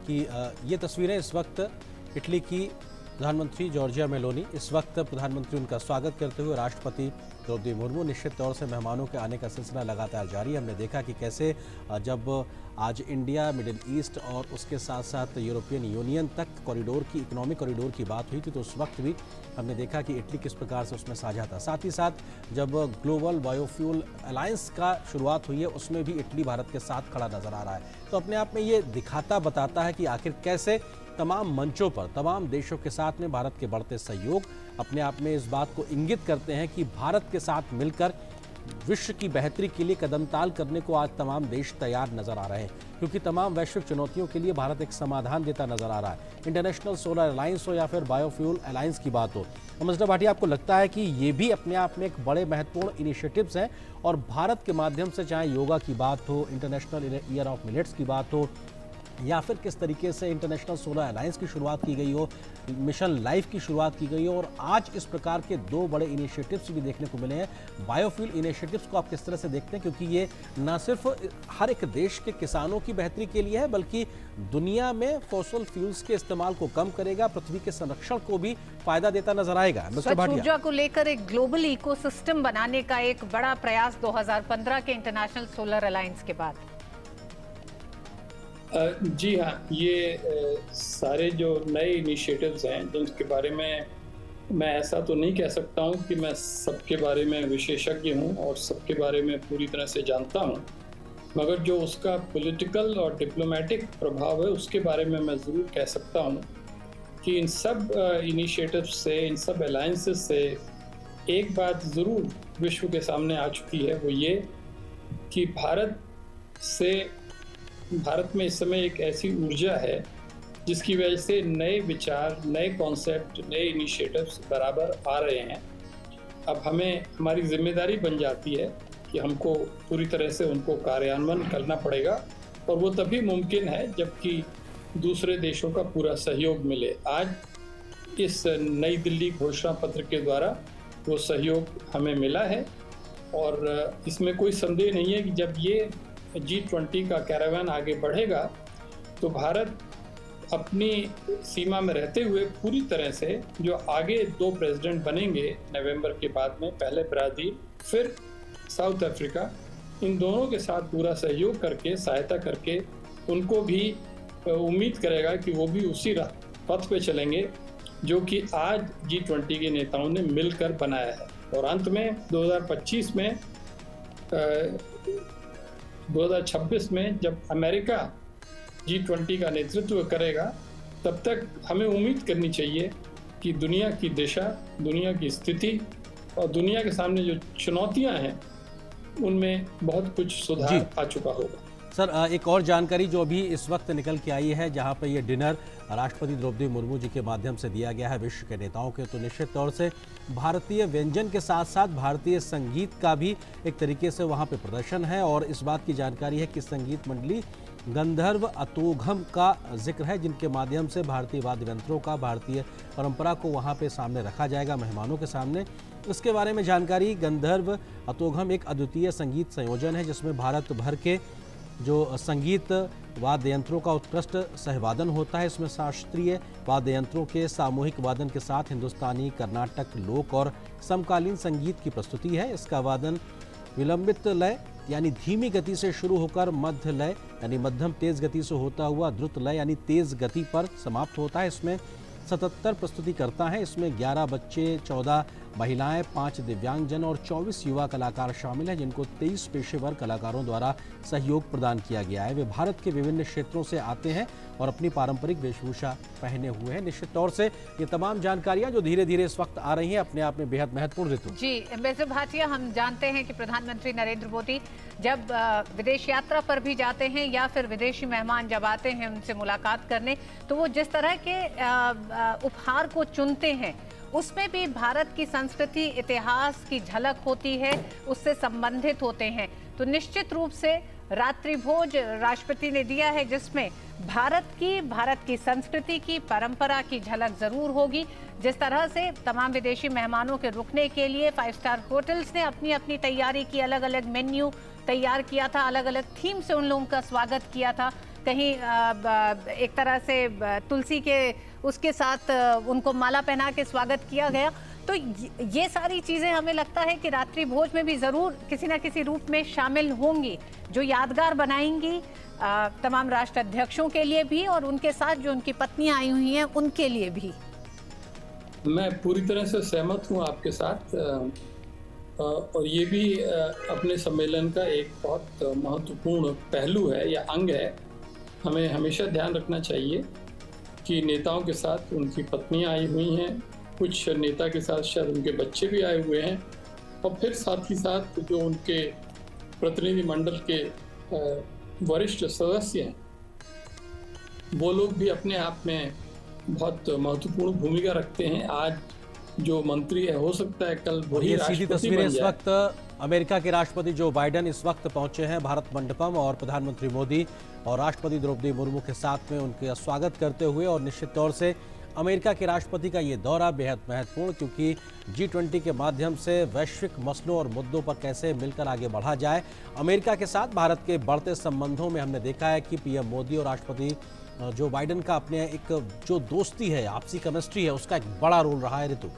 कि ये तस्वीरें इस वक्त इटली की प्रधानमंत्री जॉर्जिया मेलोनी, इस वक्त प्रधानमंत्री उनका स्वागत करते हुए राष्ट्रपति द्रौपदी मुर्मू। निश्चित तौर से मेहमानों के आने का सिलसिला लगातार जारी है। हमने देखा कि कैसे जब आज इंडिया, मिडिल ईस्ट और उसके साथ साथ यूरोपियन यूनियन तक कॉरिडोर की, इकोनॉमिक कॉरिडोर की बात हुई थी, तो उस वक्त भी हमने देखा कि इटली किस प्रकार से उसमें साझा था। साथ ही साथ जब ग्लोबल बायोफ्यूल अलायंस का शुरुआत हुई है उसमें भी इटली भारत के साथ खड़ा नजर आ रहा है। तो अपने आप में ये दिखाता बताता है कि आखिर कैसे तमाम मंचों पर तमाम देशों के साथ में भारत के बढ़ते सहयोग अपने आप में इस बात को इंगित करते हैं कि भारत के साथ मिलकर विश्व की बेहतरी के लिए कदमताल करने को आज तमाम देश तैयार नजर आ रहे हैं, क्योंकि तमाम वैश्विक चुनौतियों के लिए भारत एक समाधान देता नजर आ रहा है। इंटरनेशनल सोलर अलायंस हो या फिर बायोफ्यूल अलायंस की बात हो। अमृता भाटिया, आपको लगता है कि ये भी अपने आप में एक बड़े महत्वपूर्ण इनिशिएटिव्स हैं और भारत के माध्यम से, चाहे योगा की बात हो, इंटरनेशनल ईयर ऑफ मिलेट्स की बात हो, या फिर किस तरीके से इंटरनेशनल सोलर अलायंस की शुरुआत की गई हो, मिशन लाइफ की शुरुआत की गई हो, और आज इस प्रकार के 2 बड़े इनिशिएटिव्स भी देखने को मिले हैं। बायोफ्यूल इनिशिएटिव्स को आप किस तरह से देखते हैं, क्योंकि ये न सिर्फ हर एक देश के किसानों की बेहतरी के लिए है बल्कि दुनिया में फॉसिल फ्यूल्स के इस्तेमाल को कम करेगा, पृथ्वी के संरक्षण को भी फायदा देता नजर आएगा। स्वच्छ ऊर्जा को लेकर एक ग्लोबल इकोसिस्टम बनाने का एक बड़ा प्रयास 2015 के इंटरनेशनल सोलर अलायंस के बाद। जी हाँ, ये सारे जो नए इनिशिएटिव्स हैं जिनके बारे में मैं ऐसा तो नहीं कह सकता हूँ कि मैं सबके बारे में विशेषज्ञ हूँ और सबके बारे में पूरी तरह से जानता हूँ, मगर जो उसका पॉलिटिकल और डिप्लोमेटिक प्रभाव है उसके बारे में मैं ज़रूर कह सकता हूँ कि इन सब इनिशिएटिव्स से, इन सब अलायंसेस से एक बात ज़रूर विश्व के सामने आ चुकी है, वो ये कि भारत में इस समय एक ऐसी ऊर्जा है जिसकी वजह से नए विचार, नए कॉन्सेप्ट, नए इनिशिएटिव्स बराबर आ रहे हैं। अब हमें, हमारी जिम्मेदारी बन जाती है कि हमको पूरी तरह से उनको कार्यान्वयन करना पड़ेगा, और वो तभी मुमकिन है जबकि दूसरे देशों का पूरा सहयोग मिले। आज इस नई दिल्ली घोषणा पत्र के द्वारा वो सहयोग हमें मिला है, और इसमें कोई संदेह नहीं है कि जब ये G20 का कैरावान आगे बढ़ेगा तो भारत अपनी सीमा में रहते हुए पूरी तरह से जो आगे 2 प्रेसिडेंट बनेंगे नवंबर के बाद में, पहले ब्राज़ील फिर साउथ अफ्रीका, इन दोनों के साथ पूरा सहयोग करके, सहायता करके उनको भी उम्मीद करेगा कि वो भी उसी पथ पे चलेंगे जो कि आज G20 के नेताओं ने मिलकर बनाया है। और अंत में 2025 में 2026 में जब अमेरिका G20 का नेतृत्व करेगा, तब तक हमें उम्मीद करनी चाहिए कि दुनिया की दिशा, दुनिया की स्थिति और दुनिया के सामने जो चुनौतियां हैं उनमें बहुत कुछ सुधार आ चुका होगा। सर, एक और जानकारी जो अभी इस वक्त निकल के आई है, जहां पर ये डिनर राष्ट्रपति द्रौपदी मुर्मू जी के माध्यम से दिया गया है विश्व के नेताओं के, तो निश्चित तौर से भारतीय व्यंजन के साथ साथ भारतीय संगीत का भी एक तरीके से वहां पे प्रदर्शन है। और इस बात की जानकारी है कि संगीत मंडली गंधर्व अतोघम का जिक्र है, जिनके माध्यम से भारतीय वाद्य यंत्रों का, भारतीय परंपरा को वहां पे सामने रखा जाएगा मेहमानों के सामने। इसके बारे में जानकारी, गंधर्व अतोघम एक अद्वितीय संगीत संयोजन है जिसमें भारत भर के जो संगीत वाद्य यंत्रों का उत्कृष्ट सहवादन होता है। इसमें शास्त्रीय वाद्य यंत्रों के सामूहिक वादन के साथ हिंदुस्तानी, कर्नाटक, लोक और समकालीन संगीत की प्रस्तुति है। इसका वादन विलंबित लय यानी धीमी गति से शुरू होकर मध्य लय यानी मध्यम तेज गति से होता हुआ द्रुत लय यानी तेज गति पर समाप्त होता है। इसमें 77 प्रस्तुतिकर्ता हैं। इसमें 11 बच्चे, 14 महिलाएं, 5 दिव्यांगजन और 24 युवा कलाकार शामिल हैं, जिनको 23 पेशेवर कलाकारों द्वारा सहयोग प्रदान किया गया है। वे भारत के विभिन्न क्षेत्रों से आते हैं और अपनी पारंपरिक वेशभूषा पहने हुए हैं। निश्चित तौर से ये तमाम जानकारियां जो धीरे धीरे इस वक्त आ रही हैं, अपने आप में बेहद महत्वपूर्ण ऋतु। जी, एम्बेसडर भाटिया, हम जानते हैं कि प्रधानमंत्री नरेंद्र मोदी जब विदेश यात्रा पर भी जाते हैं या फिर विदेशी मेहमान जब आते हैं उनसे मुलाकात करने, तो वो जिस तरह के उपहार को चुनते हैं उसमें भी भारत की संस्कृति, इतिहास की झलक होती है, उससे संबंधित होते हैं। तो निश्चित रूप से रात्रि भोज राष्ट्रपति ने दिया है जिसमें भारत की संस्कृति की, परंपरा की झलक जरूर होगी। जिस तरह से तमाम विदेशी मेहमानों के रुकने के लिए 5 स्टार होटल्स ने अपनी अपनी तैयारी की, अलग अलग मेन्यू तैयार किया था, अलग अलग थीम से उन लोगों का स्वागत किया था। कहीं एक तरह से तुलसी के उसके साथ उनको माला पहना के स्वागत किया गया। तो ये सारी चीज़ें हमें लगता है कि रात्रि भोज में भी ज़रूर किसी न किसी रूप में शामिल होंगी, जो यादगार बनाएंगी तमाम राष्ट्राध्यक्षों के लिए भी और उनके साथ जो उनकी पत्नियां आई हुई हैं उनके लिए भी। मैं पूरी तरह से सहमत हूं आपके साथ, और ये भी अपने सम्मेलन का एक बहुत महत्वपूर्ण पहलू है या अंग है। हमें हमेशा ध्यान रखना चाहिए कि नेताओं के साथ उनकी पत्नियां आई हुई हैं, कुछ नेता के साथ शायद उनके बच्चे भी आए हुए हैं, और फिर साथ ही साथ जो उनके प्रतिनिधिमंडल के वरिष्ठ सदस्य हैं, वो लोग भी अपने आप में बहुत महत्वपूर्ण भूमिका रखते हैं। आज जो मंत्री है, हो सकता है कल वही सीधी तस्वीरें इस वक्त अमेरिका के राष्ट्रपति जो बाइडेन इस वक्त पहुंचे हैं भारत मंडपम, और प्रधानमंत्री मोदी और राष्ट्रपति द्रौपदी मुर्मू के साथ में उनका स्वागत करते हुए। और निश्चित तौर से अमेरिका के राष्ट्रपति का ये दौरा बेहद महत्वपूर्ण, क्योंकि G20 के माध्यम से वैश्विक मसलों और मुद्दों पर कैसे मिलकर आगे बढ़ा जाए। अमेरिका के साथ भारत के बढ़ते संबंधों में हमने देखा है कि पीएम मोदी और राष्ट्रपति जो बाइडेन का अपने एक जो दोस्ती है, आपसी केमिस्ट्री है, उसका एक बड़ा रोल रहा है ऋतु।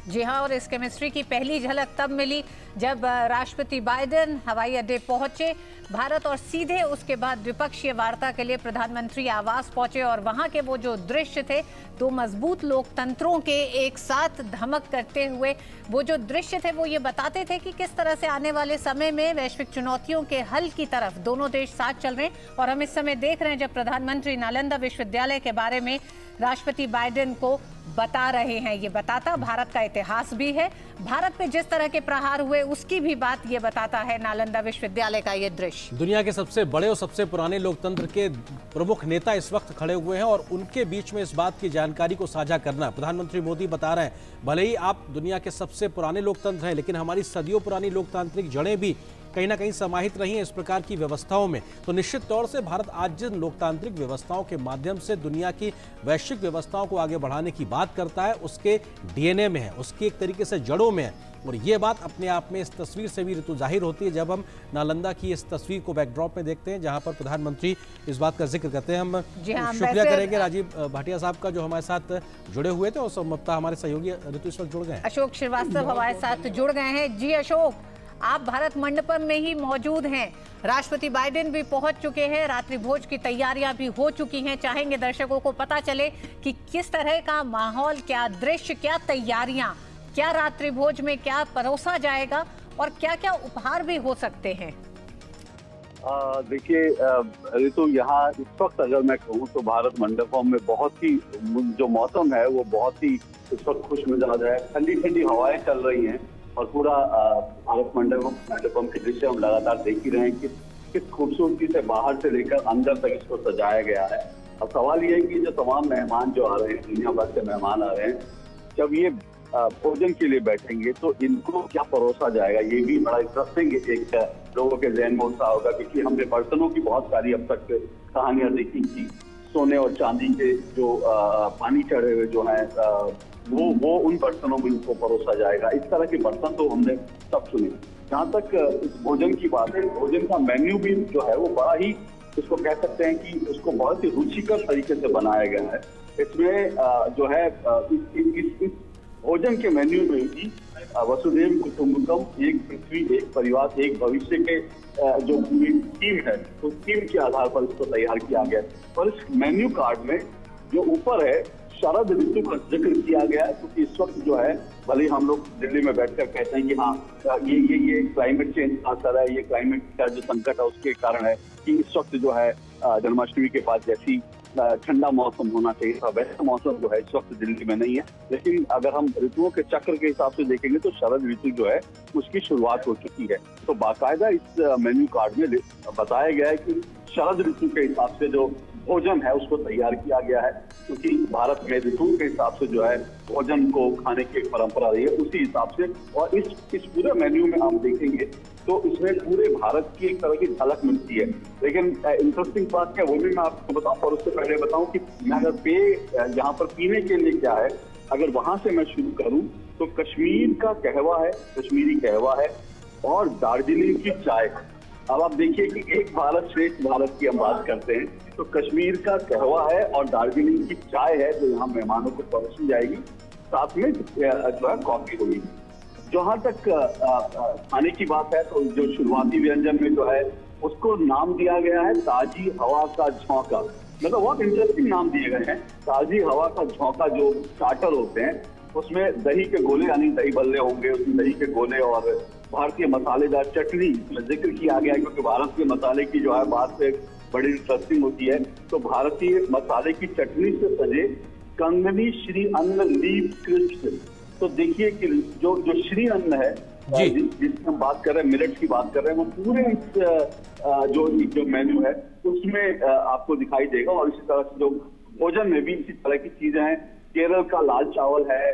जी हाँ, और इस केमिस्ट्री की पहली झलक तब मिली जब राष्ट्रपति बाइडेन हवाई अड्डे पहुंचे भारत, और सीधे उसके बाद द्विपक्षीय वार्ता के लिए प्रधानमंत्री आवास पहुंचे। और वहां के वो जो दृश्य थे, 2 मजबूत लोकतंत्रों के एक साथ धमक करते हुए वो जो दृश्य थे, वो ये बताते थे कि किस तरह से आने वाले समय में वैश्विक चुनौतियों के हल की तरफ दोनों देश साथ चल रहे हैं। और हम इस समय देख रहे हैं जब प्रधानमंत्री नालंदा विश्वविद्यालय के बारे में राष्ट्रपति बाइडेन को बता रहे हैं। ये बताता भारत का इतिहास भी है, भारत पे जिस तरह के प्रहार हुए उसकी भी बात ये बताता है नालंदा विश्वविद्यालय का ये दृश्य। दुनिया के सबसे बड़े और सबसे पुराने लोकतंत्र के प्रमुख नेता इस वक्त खड़े हुए हैं और उनके बीच में इस बात की जानकारी को साझा करना। प्रधानमंत्री मोदी बता रहे हैं, भले ही आप दुनिया के सबसे पुराने लोकतंत्र हैं, लेकिन हमारी सदियों पुरानी लोकतांत्रिक जड़ें भी कहीं ना कहीं समाहित रही हैं इस प्रकार की व्यवस्थाओं में, तो निश्चित तौर से भारत आज जिन लोकतांत्रिक व्यवस्थाओं के माध्यम से दुनिया की वैश्विक व्यवस्थाओं को आगे बढ़ाने की बात करता है, उसके डीएनए में है, उसकी एक तरीके से जड़ों में है। और ये बात अपने आप में इस तस्वीर से भी ऋतु जाहिर होती है जब हम नालंदा की इस तस्वीर को बैकड्रॉप में देखते हैं, जहां पर प्रधानमंत्री इस बात का जिक्र करते हैं। हम शुक्रिया करेंगे राजीव भाटिया साहब का जो हमारे साथ जुड़े हुए थे, और संभवतः हमारे सहयोगी ऋतु इस वक्त जुड़ गए। अशोक श्रीवास्तव हमारे साथ जुड़ गए हैं। जी अशोक, आप भारत मंडपम में ही मौजूद हैं, राष्ट्रपति बाइडेन भी पहुंच चुके हैं, रात्रि भोज की तैयारियां भी हो चुकी हैं। चाहेंगे दर्शकों को पता चले कि किस तरह का माहौल, क्या दृश्य, क्या तैयारियां, क्या रात्रि भोज में क्या परोसा जाएगा और क्या क्या उपहार भी हो सकते हैं। देखिए ऋतु, यहाँ इस वक्त अगर मैं कहूँ तो भारत मंडपम में बहुत ही जो मौसम है वो बहुत ही इस वक्त खुश मिजाज है। ठंडी ठंडी हवाएं चल रही हैं और पूरा भारत मंडपम के दृश्य हम लगातार देख ही रहे हैं कि किस खूबसूरती से बाहर से लेकर अंदर तक इसको सजाया गया है। अब सवाल ये है कि जो तमाम मेहमान जो आ रहे हैं, दुनिया भर से मेहमान आ रहे हैं, जब ये भोजन के लिए बैठेंगे तो इनको क्या परोसा जाएगा, ये भी बड़ा इंटरेस्टिंग एक लोगों के जहन में उत्साह होगा। क्योंकि हमने बर्तनों की बहुत सारी अब तक कहानियां देखी थी, सोने और चांदी के जो पानी चढ़े हुए जो है वो उन बर्तनों में उनको परोसा जाएगा। इस तरह के बर्तन तो हमने सब सुने। जहाँ तक इस भोजन की बात है, भोजन का मेन्यू भी जो है वो बड़ा ही, इसको कह सकते हैं कि उसको बहुत ही रुचिकर तरीके से बनाया गया है। इसमें जो है इस भोजन के मेन्यू में भी वसुधैव कुटुंबकम, एक पृथ्वी एक परिवार एक भविष्य के जो थीम है, तो थीम के आधार पर इसको तैयार किया गया है। और इस मेन्यू कार्ड में जो ऊपर है शरद ऋतु का जिक्र किया गया है, क्योंकि इस वक्त जो है भले हम लोग दिल्ली में बैठकर कहते हैं कि हाँ ये क्लाइमेट चेंज का असर है, ये क्लाइमेट का जो संकट है उसके कारण है कि इस वक्त जो है जन्माष्टमी के बाद जैसी ठंडा मौसम होना चाहिए था वैसा मौसम जो है इस वक्त दिल्ली में नहीं है। लेकिन अगर हम ऋतुओं के चक्र के हिसाब से देखेंगे तो शरद ऋतु जो है उसकी शुरुआत हो चुकी है। तो बाकायदा इस मेन्यू कार्ड में बताया गया है कि शरद ऋतु के हिसाब से जो भोजन है उसको तैयार किया गया है, क्योंकि भारत में ऋतुओं के हिसाब से जो है भोजन को खाने की परंपरा रही है, उसी हिसाब से। और इस पूरे मेन्यू में आप देखेंगे तो इसमें पूरे भारत की एक तरह की झलक मिलती है। लेकिन इंटरेस्टिंग बात क्या वो भी मैं आपको बताऊं, और उससे पहले बताऊं कि अगर यहाँ पर पीने के लिए क्या है, अगर वहां से मैं शुरू करूं तो कश्मीर का कहवा है, कश्मीरी कहवा है, और दार्जिलिंग की चाय। अब आप देखिए कि एक भारत श्रेष्ठ भारत की हम बात करते हैं, तो कश्मीर का कहवा है और दार्जिलिंग की चाय है जो यहाँ मेहमानों को परोसी जाएगी, साथ में जो है कॉफी होगी। जहाँ तक खाने की बात है तो जो शुरुआती व्यंजन में जो है उसको नाम दिया गया है ताजी हवा का झोंका। मतलब बहुत इंटरेस्टिंग नाम दिए गए हैं। ताजी हवा का झोंका जो स्टार्टर होते हैं उसमें दही के गोले यानी दही बल्ले होंगे, उसमें दही के गोले और भारतीय मसालेदार चटनी में जिक्र किया गया है, क्योंकि भारत के मसाले की जो है बात से बड़ी इंटरेस्टिंग होती है। तो भारतीय मसाले की चटनी से सजे कंगनी श्री अन्न लीफ क्रिस्प। तो देखिए कि जो श्री अन्न है जिसकी हम बात कर रहे हैं, मिलेट्स की बात कर रहे हैं, वो पूरे इस जो मेन्यू है उसमें आपको दिखाई देगा। और इसी तरह से जो भोजन में भी इसी तरह की चीजें हैं। केरल का लाल चावल है,